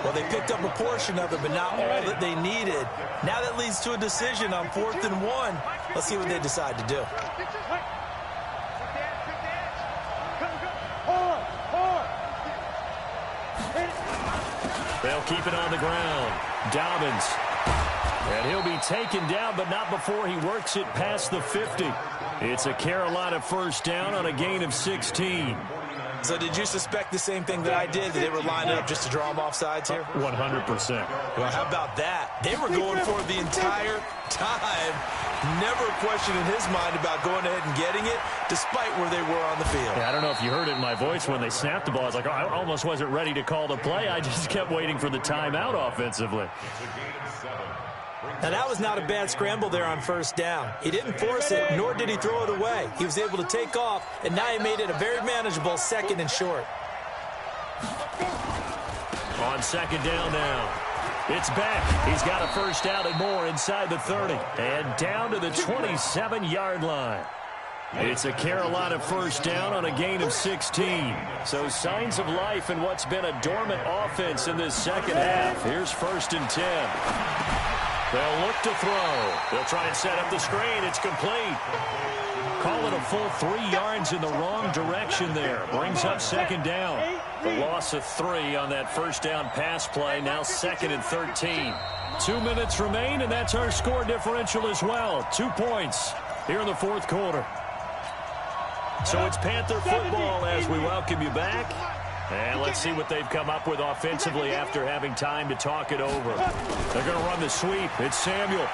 Well, they picked up a portion of it, but not all that they needed. Now that leads to a decision on 4th and 1. Let's see what they decide to do. They'll keep it on the ground. Dobbins. And he'll be taken down, but not before he works it past the 50. It's a Carolina 1st down on a gain of 16. So did you suspect the same thing that I did, that they were lining up just to draw him off sides here? 100%. Well, how about that? They were going for it the entire time. Never a question in his mind about going ahead and getting it, despite where they were on the field. Yeah, I don't know if you heard it in my voice when they snapped the ball. I was like, oh, I almost wasn't ready to call the play. I just kept waiting for the timeout offensively. Now, that was not a bad scramble there on 1st down. He didn't force it, nor did he throw it away. He was able to take off, and now he made it a very manageable 2nd and short. On 2nd down now. It's back. He's got a 1st down and more inside the 30. And down to the 27-yard line. It's a Carolina 1st down on a gain of 16. So signs of life in what's been a dormant offense in this 2nd half. Here's 1st and 10. They'll look to throw. They'll try and set up the screen. It's complete. Call it a full 3 yards in the wrong direction there. Brings up 2nd down. The loss of 3 on that 1st down pass play. Now 2nd and 13. 2 minutes remain, and that's our score differential as well. 2 points here in the 4th quarter. So it's Panther football as we welcome you back. And let's see what they've come up with offensively after having time to talk it over. They're going to run the sweep. It's Samuel.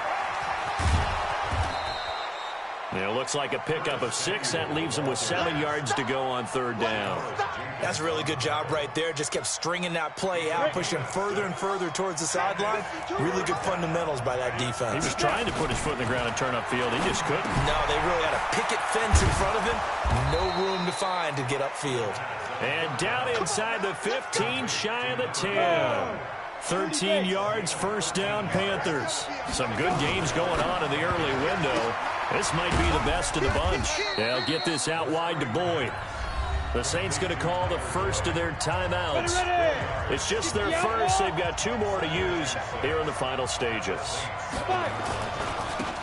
It looks like a pickup of 6. That leaves them with 7 yards to go on 3rd down. That's a really good job right there. Just kept stringing that play out, pushing further and further towards the sideline. Really good fundamentals by that defense. He was trying to put his foot in the ground and turn upfield. He just couldn't. No, they really had a picket fence in front of him. No room to find to get upfield. And down inside the 15, shy of the 10. 13 yards, 1st down, Panthers. Some good games going on in the early window. This might be the best of the bunch. They'll get this out wide to Boyd. The Saints going to call the first of their timeouts. It's just their first. They've got 2 more to use here in the final stages.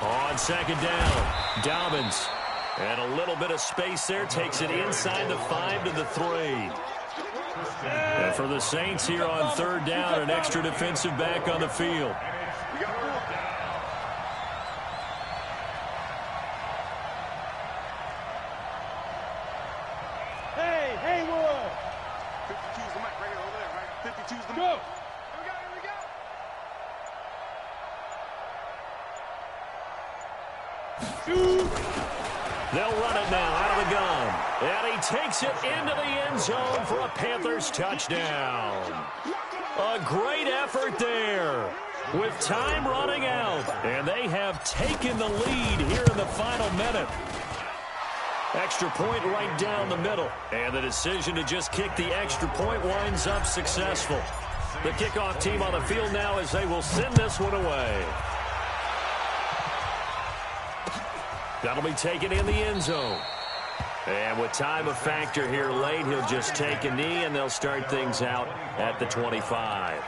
On 2nd down, Dobbins. And a little bit of space there. Takes it inside the 5 to the 3. And for the Saints here on 3rd down, an extra defensive back on the field. Hey, Haywood! 52's the mic right here over there, right? 52's the mic. Go! Here we go, Shoot! They'll run it now out of the gun. And he takes it into the end zone for a Panthers touchdown. A great effort there with time running out. And they have taken the lead here in the final minute. Extra point right down the middle. And the decision to just kick the extra point winds up successful. The kickoff team on the field now as they will send this one away. That'll be taken in the end zone. And with time a factor here late, he'll just take a knee, and they'll start things out at the 25.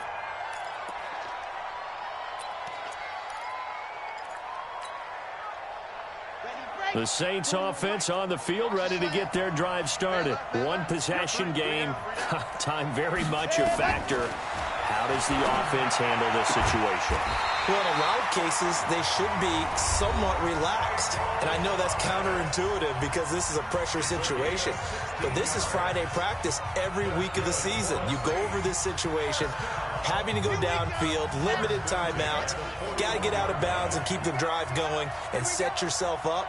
Ready, The Saints offense on the field, ready to get their drive started. One possession game. Time very much a factor. How does the offense handle this situation? Well, in a lot of cases, they should be somewhat relaxed. And I know that's counterintuitive because this is a pressure situation. But this is Friday practice every week of the season. You go over this situation, having to go downfield, limited timeouts, got to get out of bounds and keep the drive going and set yourself up.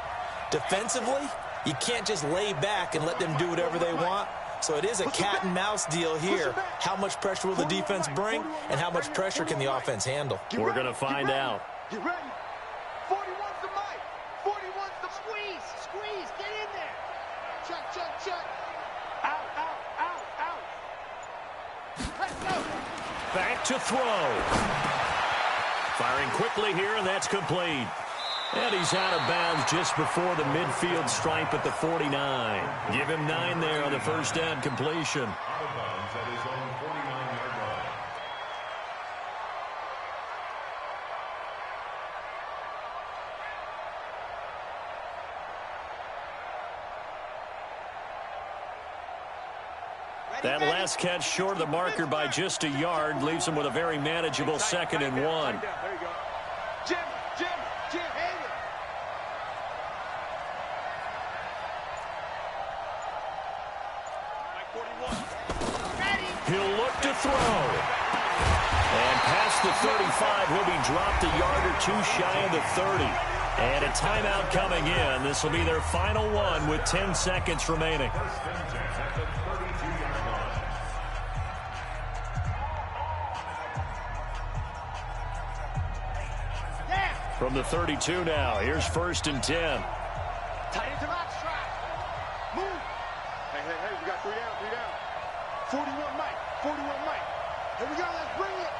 Defensively, you can't just lay back and let them do whatever they want. So it is a cat and mouse deal here. How much pressure will the defense bring, and how much pressure can the offense handle? We're going to find out. Get ready. 41's the mic. 41's the squeeze. Squeeze. Get in there. Check, check, check. Out, out, out, out. Let's go. Back to throw. Firing quickly here, and that's complete. And he's out of bounds just before the midfield stripe at the 49. Give him 9 there on the first down completion. Out of bounds at his own 49-yard line. That last catch short of the marker by just a yard leaves him with a very manageable 2nd and 1. There you go. Jim, hang it. Mike 41. He'll look to throw. And past the 35, he'll be dropped a yard or two shy of the 30. And a timeout coming in. This will be their final one with 10 seconds remaining. First and 10 at the 32-yard line. From the 32 now, here's 1st and 10. Tight into box trap. Move. Hey, we got 3 down. 41 Mike. 41 Mike. Here we go. Let's bring it.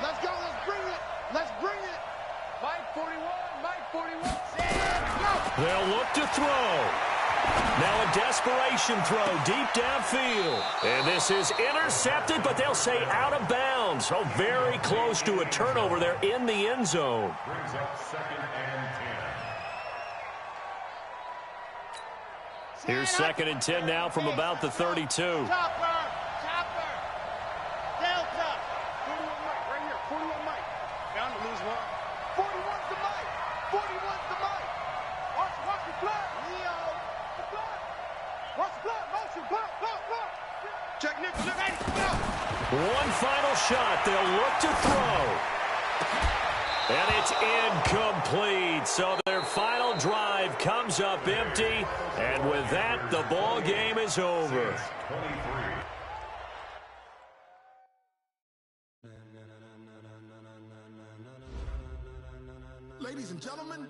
Let's go. Let's bring it. Let's bring it. Mike 41, Mike 41. Go. They'll look to throw. Now a desperation throw deep downfield. And this is intercepted, but they'll say out of bounds. So very close to a turnover there in the end zone. Brings up 2nd and 10. Here's 2nd and 10 now from about the 32. Chopper. Delta. 41 Mike, right here. 41 Mike. Bound to lose one. 41's the Mike. 41's the Mike. Watch the block. Leo. The block. Watch the block. Motion. Block. Check Nick. Ready. Go. One final shot. They'll look to throw. And it's incomplete. So their final drive comes up empty. And with that, the ball game is over. 23. Ladies and gentlemen,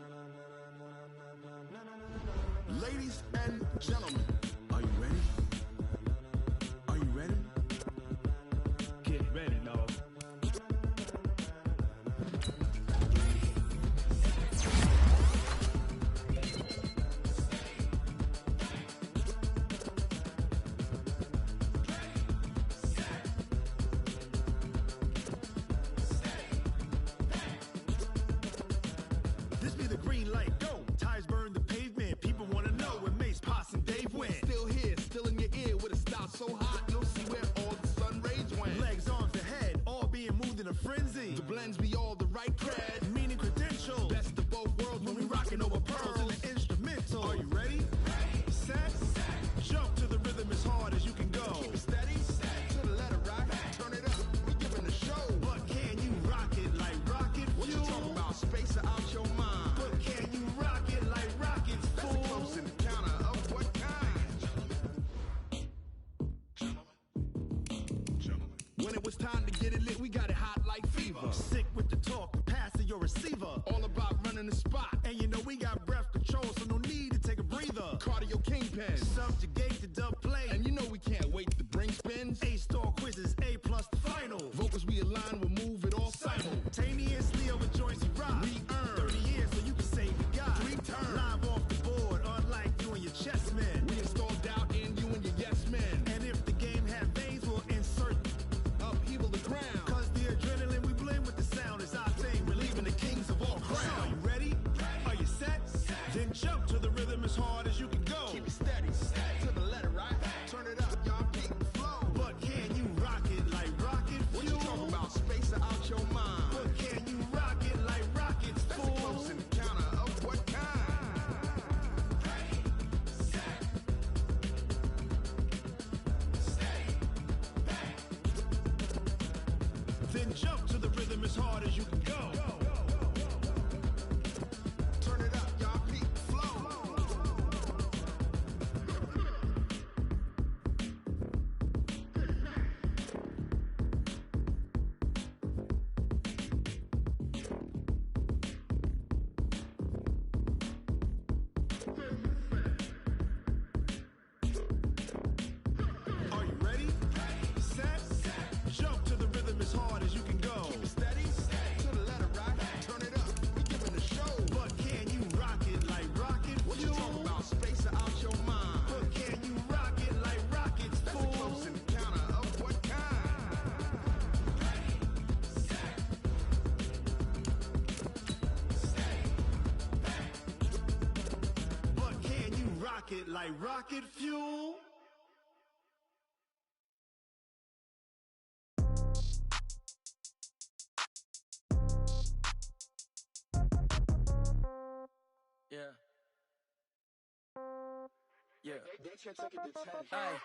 are you ready? Are you ready? Get ready, dog. This be the green light, go. Tires burn the pavement. People want to know where Mace, Poss, and Dave went. Still here, still in your ear with a style so hot, you'll see where all the sun rays went. Legs, arms, and head, all being moved in a frenzy. The blends be all the right cred, meaning credentials. Best of both worlds when we rockin' over pearls and the instrumental. Are you ready? Set, jump to the rhythm as hard as you can go. Keep it steady, to the letter rock, turn it up, we giving a show. But can you rock it like rocket fuel? What you talking about, space out your mind? But can you rock it like rockets, fool? That's a close encounter of what kind? Gentlemen. When it was time to get it lit, we got it hot like fever. Sick with the talk, the pass to your receiver. All about running the spot. And you know we got breath control, so no need to take a breather. Cardio kingpin, subjugate the dub play. And you know we can't wait to bring spins. A-star quizzes, A+ the final. Vocals we align, we'll move it all simultaneously over joints we rock. We earn 30 years so you can say we got 3 turns. Live off the board, unlike you and your chess men. We install doubt in you and your yes men. And if the game had veins, we'll insert upheaval the ground. Cause the adrenaline we blend with the sound is our thing. Relieving the kings of all crowns. So are you ready? Are you set? Then jump to the it like rocket fuel. Yeah. Yeah.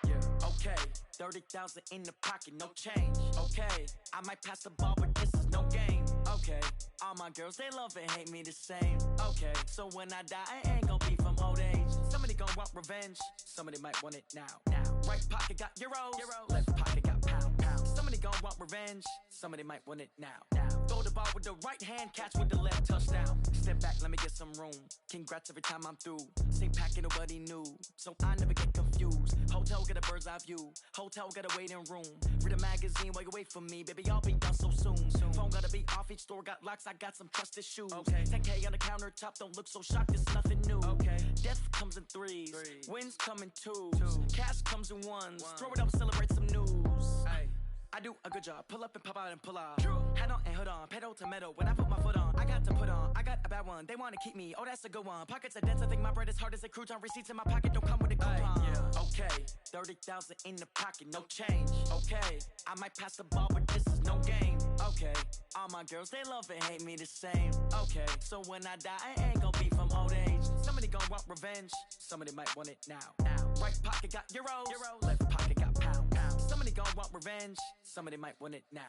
Yeah. Okay. 30,000 in the pocket, no change. Okay. I might pass the ball, but this is no game. Okay. All my girls, they love and hate me the same. Okay. So when I die, I ain't gon' be from old age. Somebody gon' want revenge. Somebody might want it now. Right pocket got euros. Left pocket got pound. Somebody gon' want revenge. Somebody might want it now. Throw the ball with the right hand, catch with the left, touchdown. Step back, let me get some room. Congrats every time I'm through. Same packet, nobody knew, so I never get confused. Hotel get a bird's eye view. Hotel got a waiting room. Read a magazine while you wait for me, baby. I'll be done so soon. Phone gotta be off. Each store got locks. I got some trusted shoes. 10K on the countertop. Don't look so shocked. It's nothing new. Death comes in threes. Wins come in twos. Cash comes in ones. Throw it up, celebrate some news. I do a good job. Pull up and pop out and pull out. Head on and hood on. Pedal to metal. When I put my foot on, I got to put on. I got a bad one. They want to keep me. Oh, that's a good one. Pockets are dense. I think my bread is hard as a crouton. Receipts in my pocket don't come with a coupon. Okay. 30,000 in the pocket. No change. Okay. I might pass the ball, but this is no game. Okay. All my girls, they love and hate me the same. Okay. So when I die, I ain't gon' be from old age. Somebody gon' want revenge. Somebody might want it now. Right pocket got euros. Left pocket got pound. Somebody gon' want revenge. Somebody might want it now.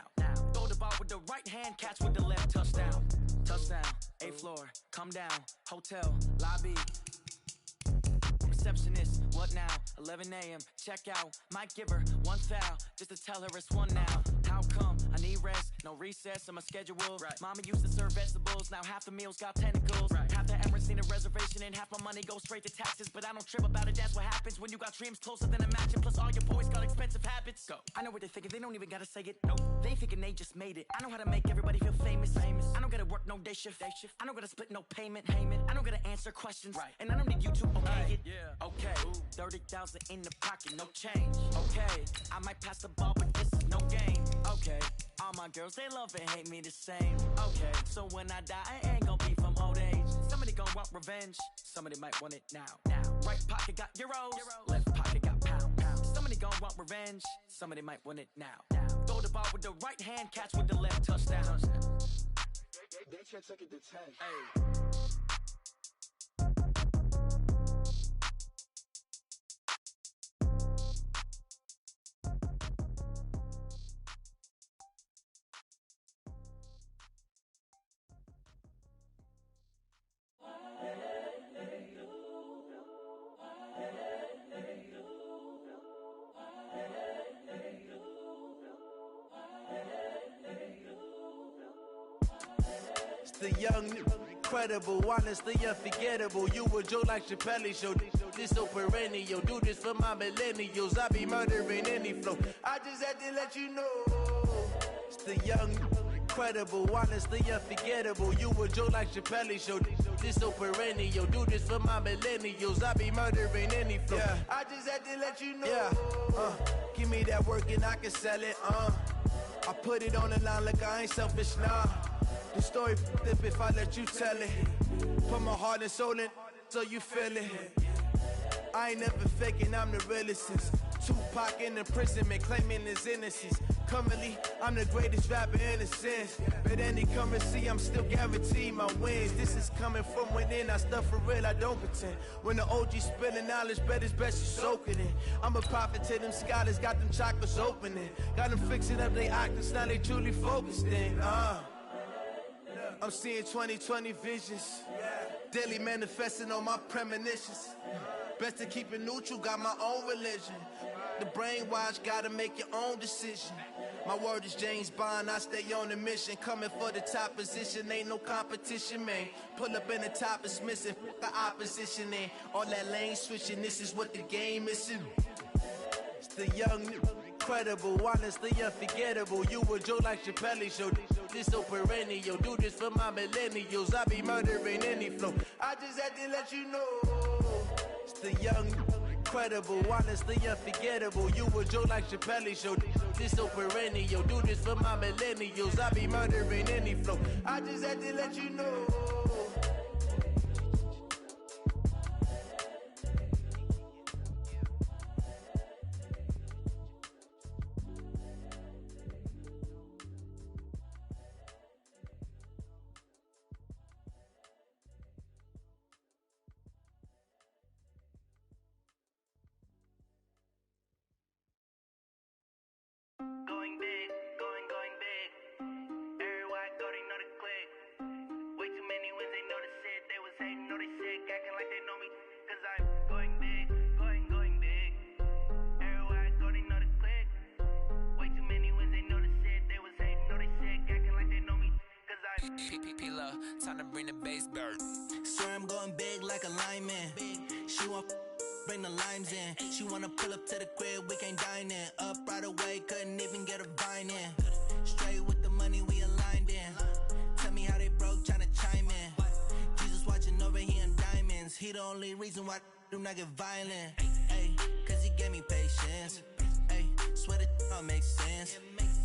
Throw the ball with the right hand, catch with the left, touchdown. Touchdown, 8th floor, come down, hotel, lobby. Receptionist, what now? 11 a.m., check out. Might give her one foul, just to tell her it's one now. How come? I need rest, no recess on my schedule. Mama used to serve vegetables, now half the meals got tentacles. Half the Emirates need a reservation and half my money goes straight to taxes. But I don't trip about it, that's what happens when you got dreams closer than a match. Plus all your boys got expensive habits. Go. I know what they're thinking, they don't even gotta say it. Nope. They thinking they just made it. I know how to make everybody feel famous. I don't gotta work no day shift. I don't gotta split no payment. I don't gotta answer questions. And I don't need you to okay it. Okay, 30,000 in the pocket, no change. Okay, I might pass the ball, but this is no game. Okay, all my girls, they love and hate me the same. Okay, so when I die, I ain't gon' be from old age. Somebody gon' want revenge. Somebody might want it now. Right pocket got euros. Left pocket got pound. Somebody gon' want revenge. Somebody might want it now. Throw the ball with the right hand, catch with the left, touchdown. They can't take it to 10. Hey. The young, incredible, honestly unforgettable. You a joke like Chappelle show. This so perennial. Do this for my millennials. I be murdering any flow. I just had to let you know. It's the young, incredible, honestly unforgettable. You a joke like Chappelle show. This so perennial. Do this for my millennials. I be murdering any flow. Yeah. I just had to let you know. Yeah. Give me that work and I can sell it. I put it on the line like I ain't selfish, nah. The story flip if I let you tell it. Put my heart and soul in so you feel it. I ain't never faking, I'm the realest since Tupac in imprisonment, claiming his innocence. Currently, I'm the greatest rapper in a sense. But any currency, I'm still guaranteed my wins. This is coming from within, I stuff for real, I don't pretend. When the OG spilling knowledge, bet it's best you soak it in. I'm a prophet to them scholars, got them chakras opening. Got them fixing up they octaves, now they truly focused in. I'm seeing 2020 visions, daily manifesting on my premonitions. Best to keep it neutral, got my own religion. The brainwash, gotta make your own decision. My word is James Bond, I stay on the mission. Coming for the top position, ain't no competition, man. Pull up in the top, it's missing, fuck the opposition, and all that lane switching, this is what the game missing. It's the young, incredible, honestly unforgettable. You a joke like Chappelle show. This so perennial. Do this for my millennials. I be murdering any flow. I just had to let you know. It's the young, incredible, honestly unforgettable. You a joke like Chappelle show. This so perennial. Do this for my millennials. I be murdering any flow. I just had to let you know. Time to bring the bass bird. Swear I'm going big like a lineman. She want bring the limes in. She wanna pull up to the crib, we can't dine in. Up right away, couldn't even get a vine in. Straight with the money we aligned in. Tell me how they broke, tryna chime in. Jesus watching over here in diamonds. He the only reason why I do not get violent. Ay, cause he gave me patience. Ay, swear that all makes sense.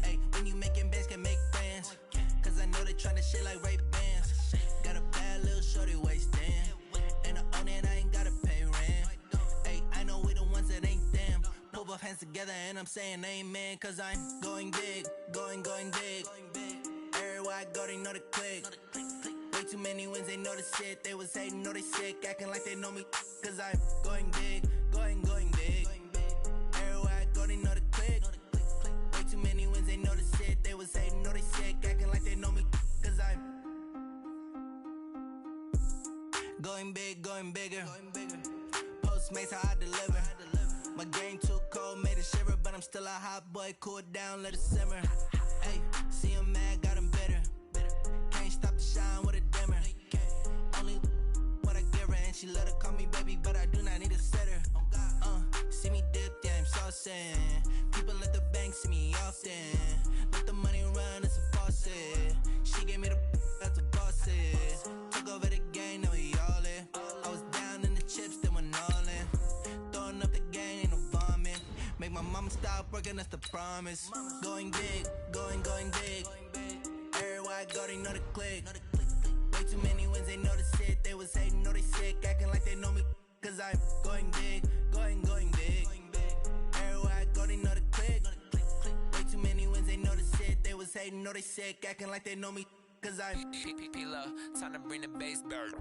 Ay, when you making bands, can make friends. Cause I know they tryna shit like Ray-Bans. Got a bad little shorty wasting. And I own it, I ain't gotta pay rent. Ay, I know we the ones that ain't them. Pull both hands together and I'm saying amen. Cause I'm going big, going big. Everywhere I go, they know the click. Way too many wins, they know the shit. They was hating, know they sick, acting like they know me. Cause I'm going big, going big. Everywhere I go, they know the click. Way too many wins, they know the shit. They was hating, know they sick, acting like they know me. Cause I'm going big, going bigger. Postmates how I deliver. My game too cold, made it shiver. But I'm still a hot boy, cool it down, let it simmer. Hey, see him mad, got him bitter. Can't stop the shine with a dimmer. Only what I give her, and she let her call me baby, but I do not need a sitter. See me dip, yeah, I'm saucing. People at the bank see me often. Let the money run, it's a faucet. She gave me the that's a bosses. Took over the game, now we all in. I was down in the chips, then went all in. Throwing up the game, ain't no vomit. Make my mama stop working, that's the promise. Going big, going big. Everywhere I go, they know the click. Way too many wins, they know the shit. They was hating, know they sick, acting like they know me. Cause I'm going big, going big. Everywhere I go, they know the click. Way too many wins, they know the shit. They was hating, know they sick, acting like they know me. Cause I'm P-P-P-P-Lo, time to bring the bass bird.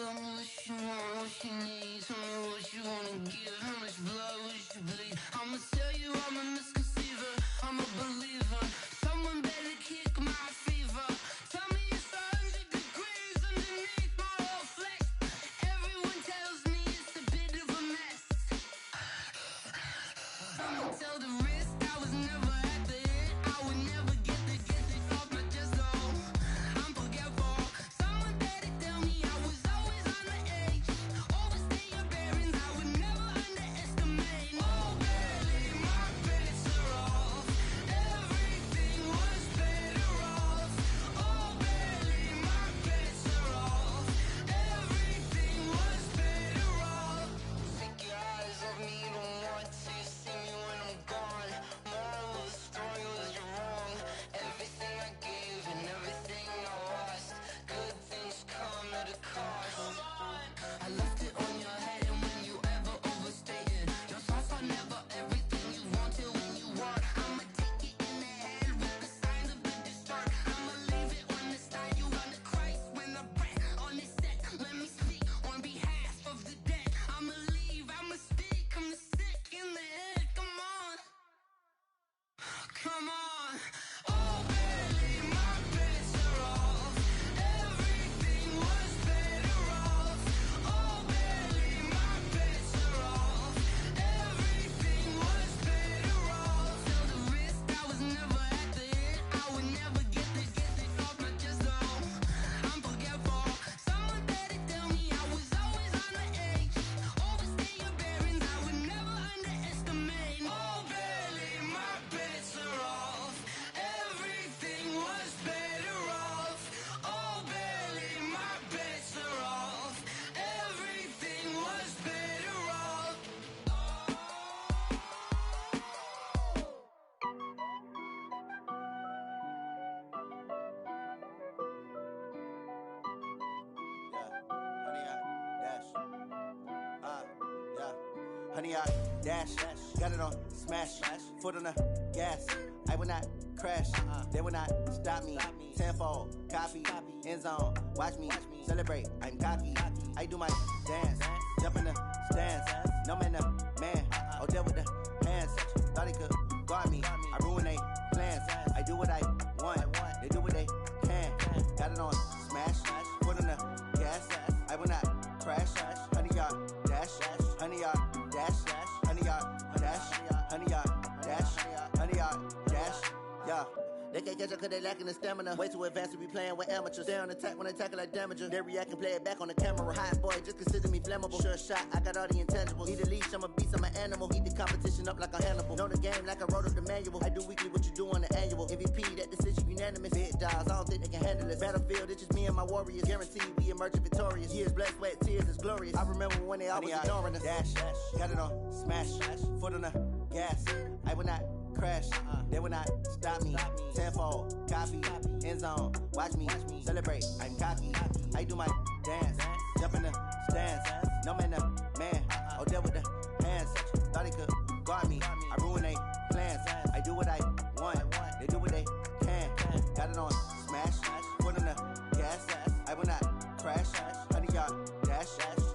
Tell me what you want, what you need. Tell me what you wanna give. How much blood would you bleed? I'ma tell you I'm a misconceiver. I'm a believer. Someone better kick my fever. Tell me it's 100 degrees underneath my whole flesh. Everyone tells me it's a bit of a mess. I'ma tell the risk I was never at the end. I would never get it off my chest though. I'm forgetful. Someone better tell me I was always on the edge. Overstay your bearings, I would never underestimate. Oh, barely my bets are off. Everything was better off. Oh, barely my bets are off. Everything was better off. Take your eyes off me, don't want to see me when I'm gone. Moral of the story was you're wrong. Everything I gave and everything I lost. Good things come at a cost. I left it on your head, and when you ever overstated, your thoughts are never everything you wanted when you want. I'ma take it in the head with the signs of the distort. I'ma leave it on the side. You run the Christ when the breath on this set. Let me speak on behalf of the dead. I'ma leave, I'ma speak. I'm the sick in the head. Come on, come on. Oh, barely my bets are off. Everything was better off. Oh, barely my bets are off. Everything was better off. Tell the risk I was never at the end. I would never get it off my chest though. I'm forgetful. Someone better tell me I was always on the edge. Overstay your bearings, I would never underestimate. Oh, barely my bets are off. Everything was better off. Oh, barely my bets are off. Everything was better off. Honey, I dash, got it on smash, foot on the gas. I will not crash, they will not stop me. Tenfold, copy, end zone, watch me celebrate. I'm cocky, I do my dance, jump in the stands. No man, the man, oh, deal with the hands. Thought he could guard me, I ruin they plans. I do what I want, they do what they can. Got it on smash, foot on the gas. I will not crash, honey, y'all dash, honey, y'all dash, honey, y'all dash, honey, y'all dash, honey, y'all dash, yeah. They can't catch up cause they lacking the stamina. Way too advanced to be playing with amateurs. Stay on attack when they tackle like damager. They react and play it back on the camera. Hot boy, just consider me flammable. Sure shot, I got all the intangibles. Need a leash, I'm a beast, I'm an animal. Heat the competition up like a Hannibal. Know the game like I wrote up the manual. I do weekly what you do on the annual. MVP, that decision unanimous. Big dogs, I don't think they can handle it. Battlefield, it's just me and my warriors. Guaranteed we emerging victorious. Years, blood, sweat, tears, it's glorious. I remember when they always ignoring us. Dash, got it on smash, foot on the gas. I will not crash, they will not stop me. Tenfold, copy, end zone, watch me celebrate. I'm cocky, I do my dance, jump in the stands. No man, the man, oh, deal with the hands. Thought he could guard me, I ruin they plans. I do what I want, they do what they can. Got it on smash, foot on the gas. I will not crash, honey, y'all dash,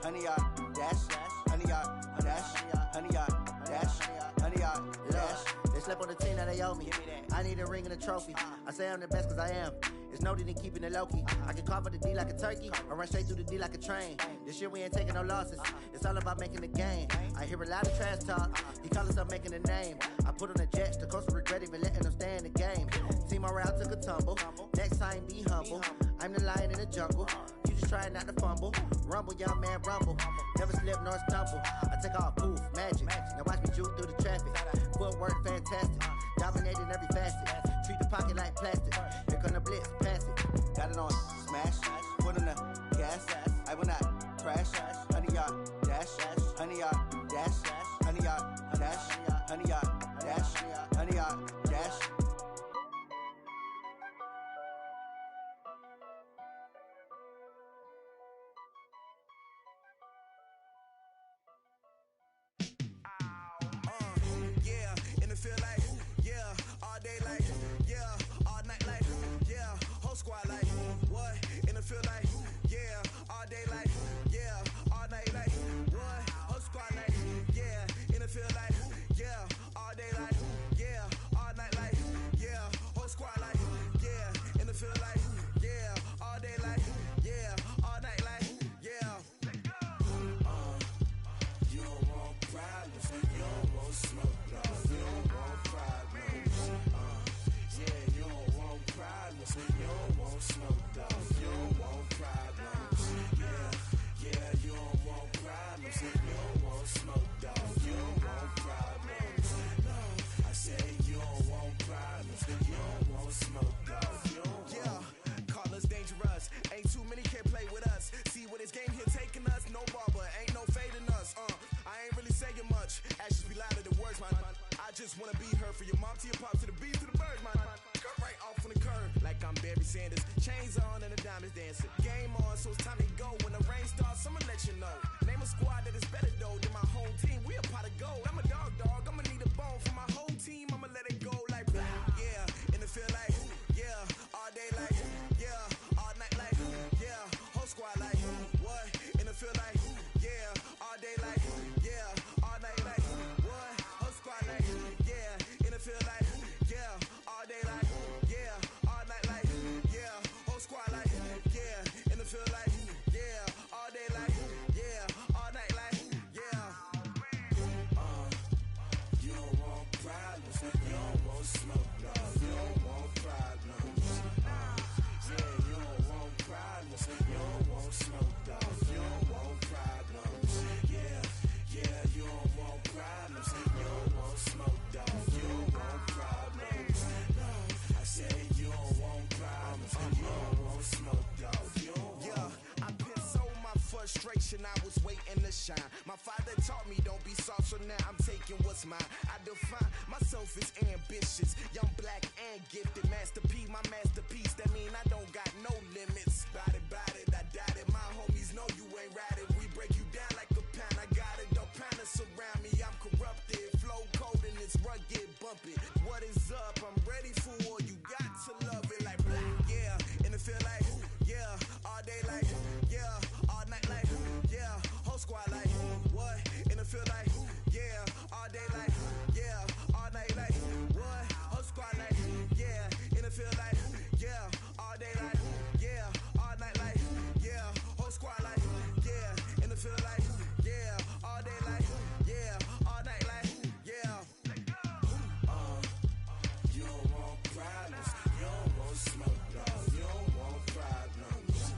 honey, y'all dash, honey, y'all dash, honey, y'all dash, honey, y'all dash. They slept on the team that they owe me. I need a ring and a trophy. I say I'm the best cause I am. It's no need in keeping it low-key. I can carve for the D like a turkey, or run straight through the D like a train. This year we ain't taking no losses. It's all about making the game. I hear a lot of trash talk. He call himself making a name. I put on the jets, the coach will regret even letting them stay in the game. Team morale took a tumble. Next time be humble. I'm the lion in the jungle. You just trying not to fumble. Rumble, young man, rumble. Never slip nor stumble. I take off, poof, magic. Now watch me juke through the traffic. Footwork fantastic. Dominating every facet. Treat the pocket like plastic. Here come the blitz, pass it. Got it on smash, foot on the gas. I will not crash, honey, y'all dash, honey, y'all dash, honey, y'all dash, honey, y'all dash, honey, y'all dash. Yeah, in the field like, yeah, all day like, yeah, all night like, yeah, whole squad like, what? In the field like, yeah, all day like, just wanna be her. For your mom to your pop to the beat to the bird, man. Cut right off on the curb, like I'm Barry Sanders. Chains on and the diamonds dancing. Game on, so it's time to go. When the rain starts, I'ma let you know. Name a squad that is better though than my home team. We a pot of gold. I'm a dog. I'ma need a bone for my whole team. I'ma let it go like yeah. In the field like yeah. All day like yeah. All night like yeah. Whole squad like what? In the field like yeah. All day like yeah. All night like what? Whole squad like yeah. In the field like yeah. All day like yeah. All night like yeah. Whole squad like yeah. In the field like yeah. All day like yeah. All night like yeah. You don't want problems. You don't want smoke, dog. You don't want problems. Yeah, you don't want problems. You don't want smoke, dog. You don't want problems. Yeah, you don't want problems. You don't want smoke, dog. You don't want problems. No, I said you don't want problems. You don't want smoke, dog. You don't want. Yeah, I pissed so my frustration. I was waiting to shine. My father taught me don't be soft, so now I'm taking what's mine. I define myself as ambitious, young, black, and gifted. Master P, my masterpiece. That mean I don't got no limits. Bout it, I doubt it. My homies know you ain't ride it. We break you down like a pound. I got it, don't pound it surround me. I'm corrupted, flow cold and it's rugged, bump it. What is up? I'm ready for war. You got to love it like yeah. In the field like yeah. All day like yeah. All night like yeah. Whole squad like what? In the field like yeah. All day like yeah. All night like what? Whole squad like yeah. In the field like yeah. All day like yeah. All night like yeah. Whole squad like yeah. In the field like yeah. All day like yeah. All night like yeah. You don't want problems. You don't want smoke, dog. You don't want problems.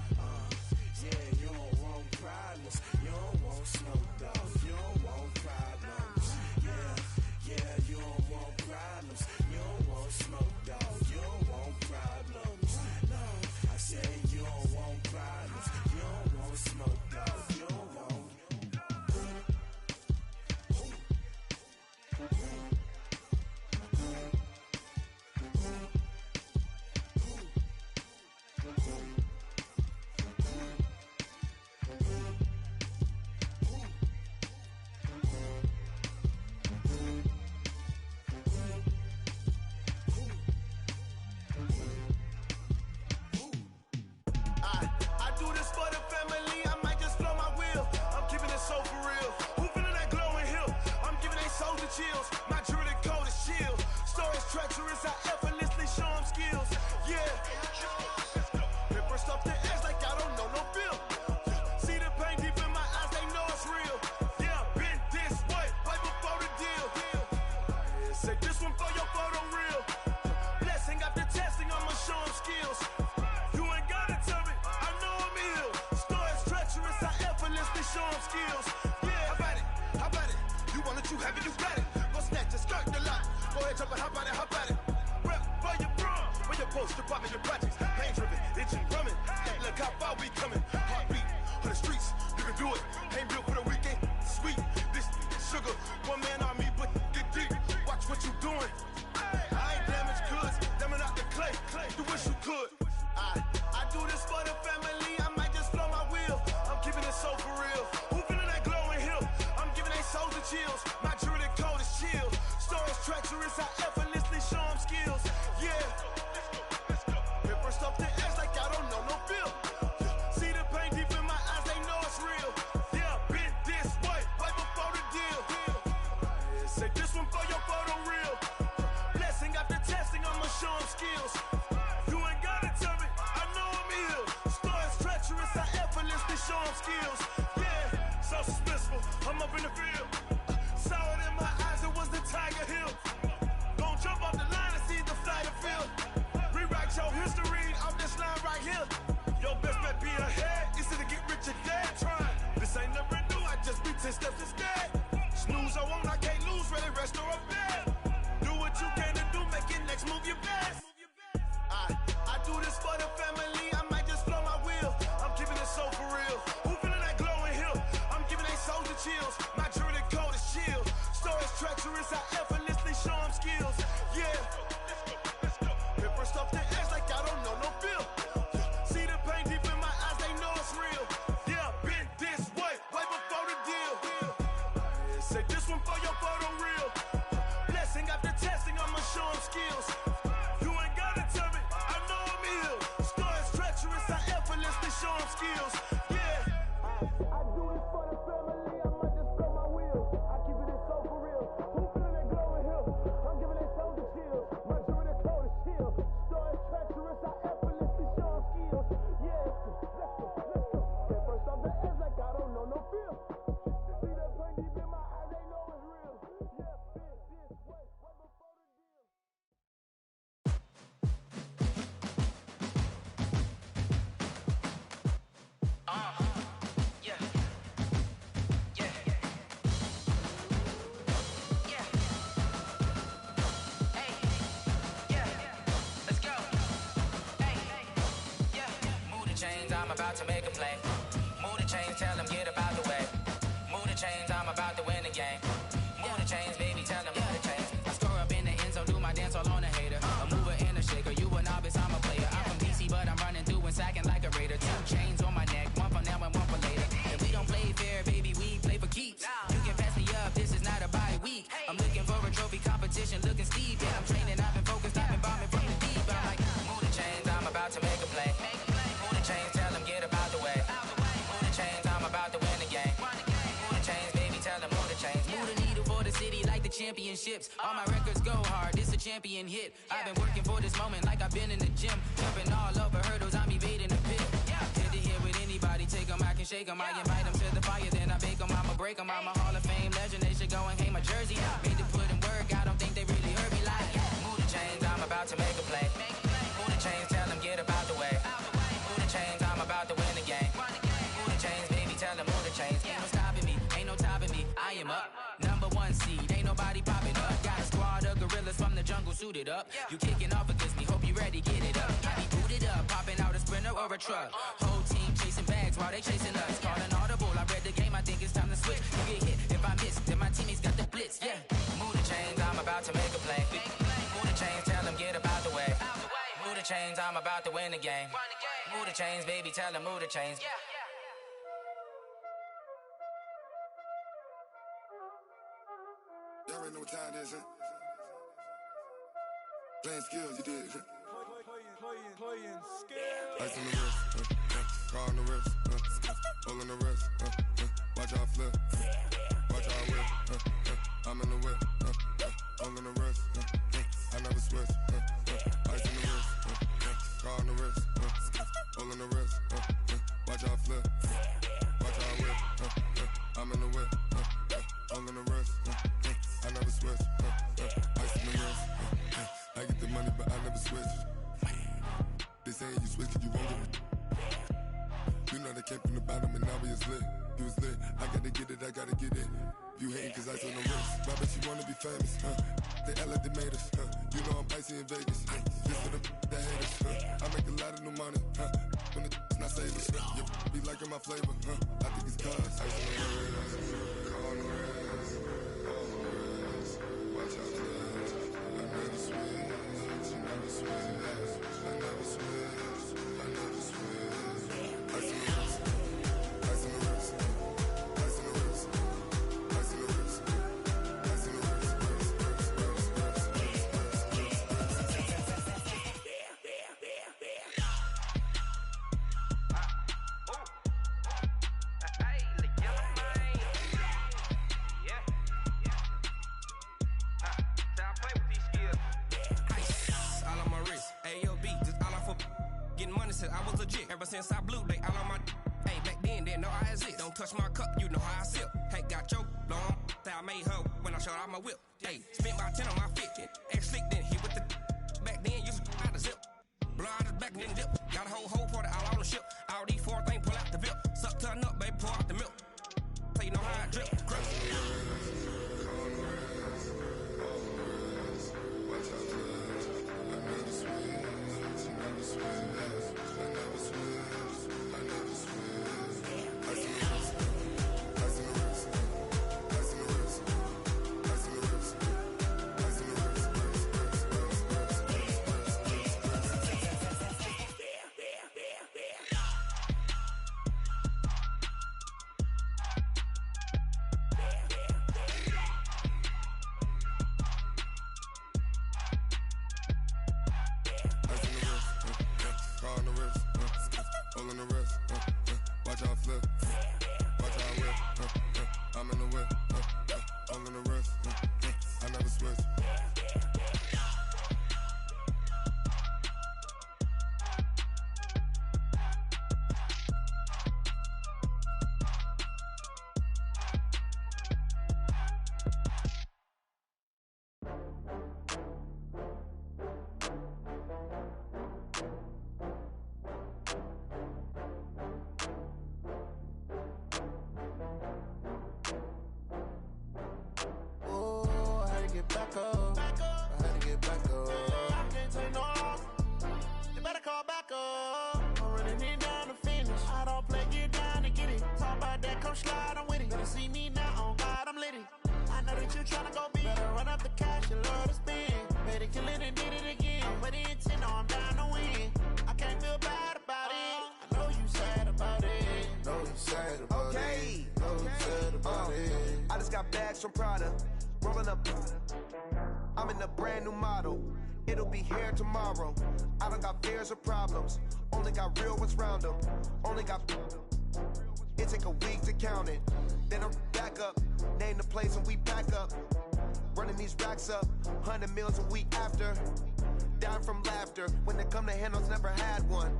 Yeah, you don't want problems. You don't want smoke, dog. You don't want problems. Yeah, you don't want problems. You don't want smoke, dog. You don't want problems. No, I said you don't want problems. You don't want smoke, dog. You don't want. I do this for the family. I might just blow my wheel. I'm keeping it so for real. Who feeling that glowing hill? I'm giving they souls the chills. My jewelry cold is chill. Stories treacherous. I effortlessly show them skills. Yeah. Paper stuff the edge like I don't know no feel. See the pain deep in my eyes. They know it's real. Yeah, been this way right before the deal. Say this one for your photo real. Blessing after testing. I'ma show them skills. You ain't gotta tell me. I know I'm ill. Stories treacherous. I effortlessly show them skills. Yeah, how about it? You want it, you have it, you got it. Go snatch a skirt the lot. Go ahead, jump it, how about it? Rep for your bro. When your post, department, your projects. Pain driven, itching, drumming. Hey, look how far we coming. Heartbeat on the streets. You can do it. Ain't built for the weekend. Sweet, this sugar. One man army, but get deep. Watch what you doing. I ain't damaged goods. Damn out the clay. You wish you could. I do this for the family. I might just blow my wheel. I'm keeping it so for real. Who feeling that glowing hill? I'm giving they souls the chills. My jewelry cold is chill. Stories treacherous. I effortlessly show them skills. Yeah. Paper stuff the edge like I don't know no feel. See the pain deep in my eyes. They know it's real. Yeah, been this way right before the deal. Say this one for your photo real. Blessing after testing. I'ma show them skills. You ain't gotta tell me. I know I'm ill. Stories treacherous. I effortlessly show them skills. Yeah, so suspenseful. I'm up in the field. Saw it in my eyes. It was the Tiger Hill. Gon' jump off the line and see the flight of field. Rewrite your history off this line right here. Your best bet be ahead. Instead of get rich or dead. Trying. This ain't never new. I just be 10 steps instead. Snooze or won't. I can't lose. Ready, rest or a bed. Do what you can to do. Make it next move your best. I do this for the family. I might just blow my wheel. I'm keeping it so for real. Who feeling that glowing hill? I'm giving they souls the chills. My jewelry cold championships. All my records go hard, this a champion hit. I've been working for this moment like I've been in the gym. Jumping all over hurdles, I'm evading the pit. Head to head with anybody, take them, I can shake them. I invite them to the fire, then I bake them, I'ma break them. I'm a Hall of Fame legend, they should go and hang my jersey. Made to put in work, I don't think they really heard me like. Move the chains, I'm about to make a play. Move the chains, tell them get up out the way. Move the chains, I'm about to win the game. Move the chains, baby, tell them move the chains. Ain't no stopping me, ain't no topping me. I am up, #1 seed, ain't nobody popping up. Got a squad of gorillas from the jungle suited up. You kicking off against me, hope you ready, get it up. I be booted up, popping out a Sprinter or a truck. Whole team chasing bags while they chasing us. Call an audible, I read the game, I think it's time to switch. You get hit, if I miss, then my teammates got the blitz, yeah. Move the chains, I'm about to make a play. Move the chains, tell them get up out the way. Move the chains, I'm about to win the game. Move the chains, baby, tell them move the chains. Y'all already know what time it is, huh? Playing skills, you did. Playing skills. Ice on the wrist, car on the wrist, hole in the wrist, watch out flip, watch out whip, I'm in the whip, hole in the wrist, I never switch, ice on the wrist, car on the wrist, hole in the wrist, watch out flip, watch out whip, I'm in the whip, hole in the wrist, I never switch, ice in the wrist, I get the money but I never switch. They say you switch cause you won't get it. You know they came from the bottom and now we is lit. You was lit, I gotta get it, I gotta get it. You hating cause ice on the wrist. I bet you wanna be famous, They act like they made us, You know I'm icy in Vegas, Just for the that hate us, I make a lot of new money, When the not savers, You be liking my flavor, I think it's cause ice on the wrist, car on the wrist, watch out for this. I never switch, I never switch, I never switch. Ever since I blew, they all on my hey, back then, didn't know I exist. Don't touch my cup, you know how I sip. Hey, got your long, that I made her when I showed out my whip. Hey, spent about 10 on my fit. Ex slick, then hit with the back then, used to out the zip. Blow out the back, then dip. Got a whole party all on the ship. All these 4 things, pull out the VIP. Suck to a nut, baby, pour out the milk. So you know how I drip. Grip. From Prada, rolling up. I'm in a brand new model. It'll be here tomorrow. I don't got fears or problems. Only got real ones round them. Only got. It take a week to count it. Then I'm back up. Name the place and we back up. Running these racks up, 100 meals a week after. Dying from laughter. When it come to handles, never had one.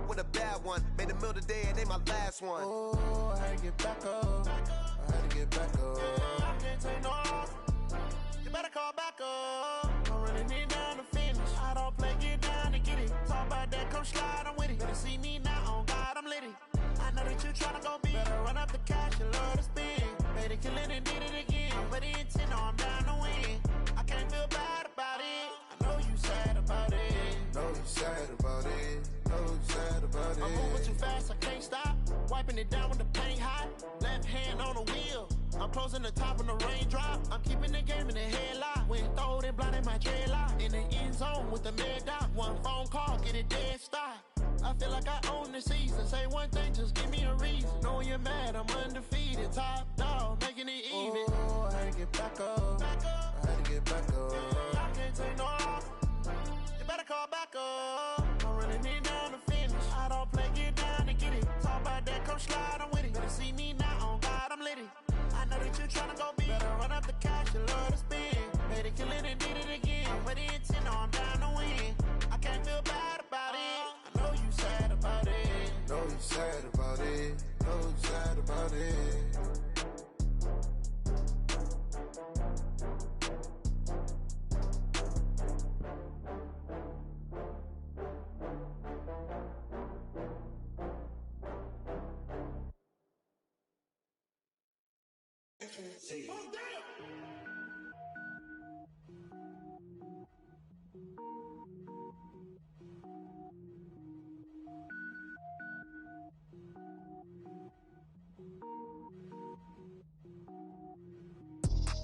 With a bad one, made a meal today and they my last one. Oh, I had to get back up. I had to get back up. I can't take no off. You better call back up. I'm running it down to finish. I don't play, get down to get it. Talk about that, come slide, I'm with it. Better see me now, on God, I'm litty. I know that you tryna go big. Better run up the cash, you love to spend. Made it, kill it, and did it again. But the intent, no, I'm down to win. I can't feel bad about it. I know you sad about it. Know you sad about it. Know you sad about it. I'm moving too fast, I can't stop. Wiping it down with the paint hot. Left hand on the wheel. I'm closing the top when the raindrop. I'm keeping the game in the headlock. When throwed and blinded my dreadlock. In the end zone with the mad dot. One phone call, get it dead stop. I feel like I own the season. Say one thing, just give me a reason. Knowing you're mad, I'm undefeated. Top dog, making it even. Oh, I had to get back up. I had to get back up. I can't take no off. You better call back up. I'm running it down to finish. I don't play, get down to get it. Talk about that, come slide, I'm with it. Better see me now, on God, I'm litty. I know that you tryna go big. Better run up the cash, you love to spend. Made it, kill it, and did it again. But the intent, no, I'm down to win. I can't feel bad about it. I know you sad about it. Know you sad about it. Know you sad about it.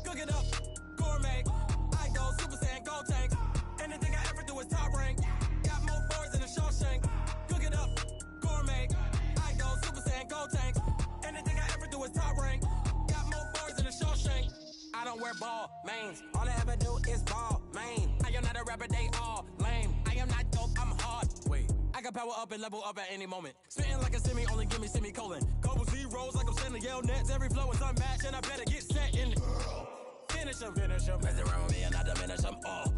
Cook it up, gourmet. I go Super Saiyan, gold tank. Anything I ever do is top rank. Got more boards than a Shawshank. Cook it up, gourmet. I go Super Saiyan, gold tank. Anything I ever do is top rank. Got more boards than a Shawshank. I don't wear ball mains. All I ever do is ball main. I am not a rapper, they all lame. I am not dope, I'm hard. Wait, I got power up and level up at any moment. Spitting like a semi, only give me semicolon. Couple zeros like I'm sending yell nets. Every flow is unmatched and I better get set in. Finish him. Mess around with me and I diminish them all.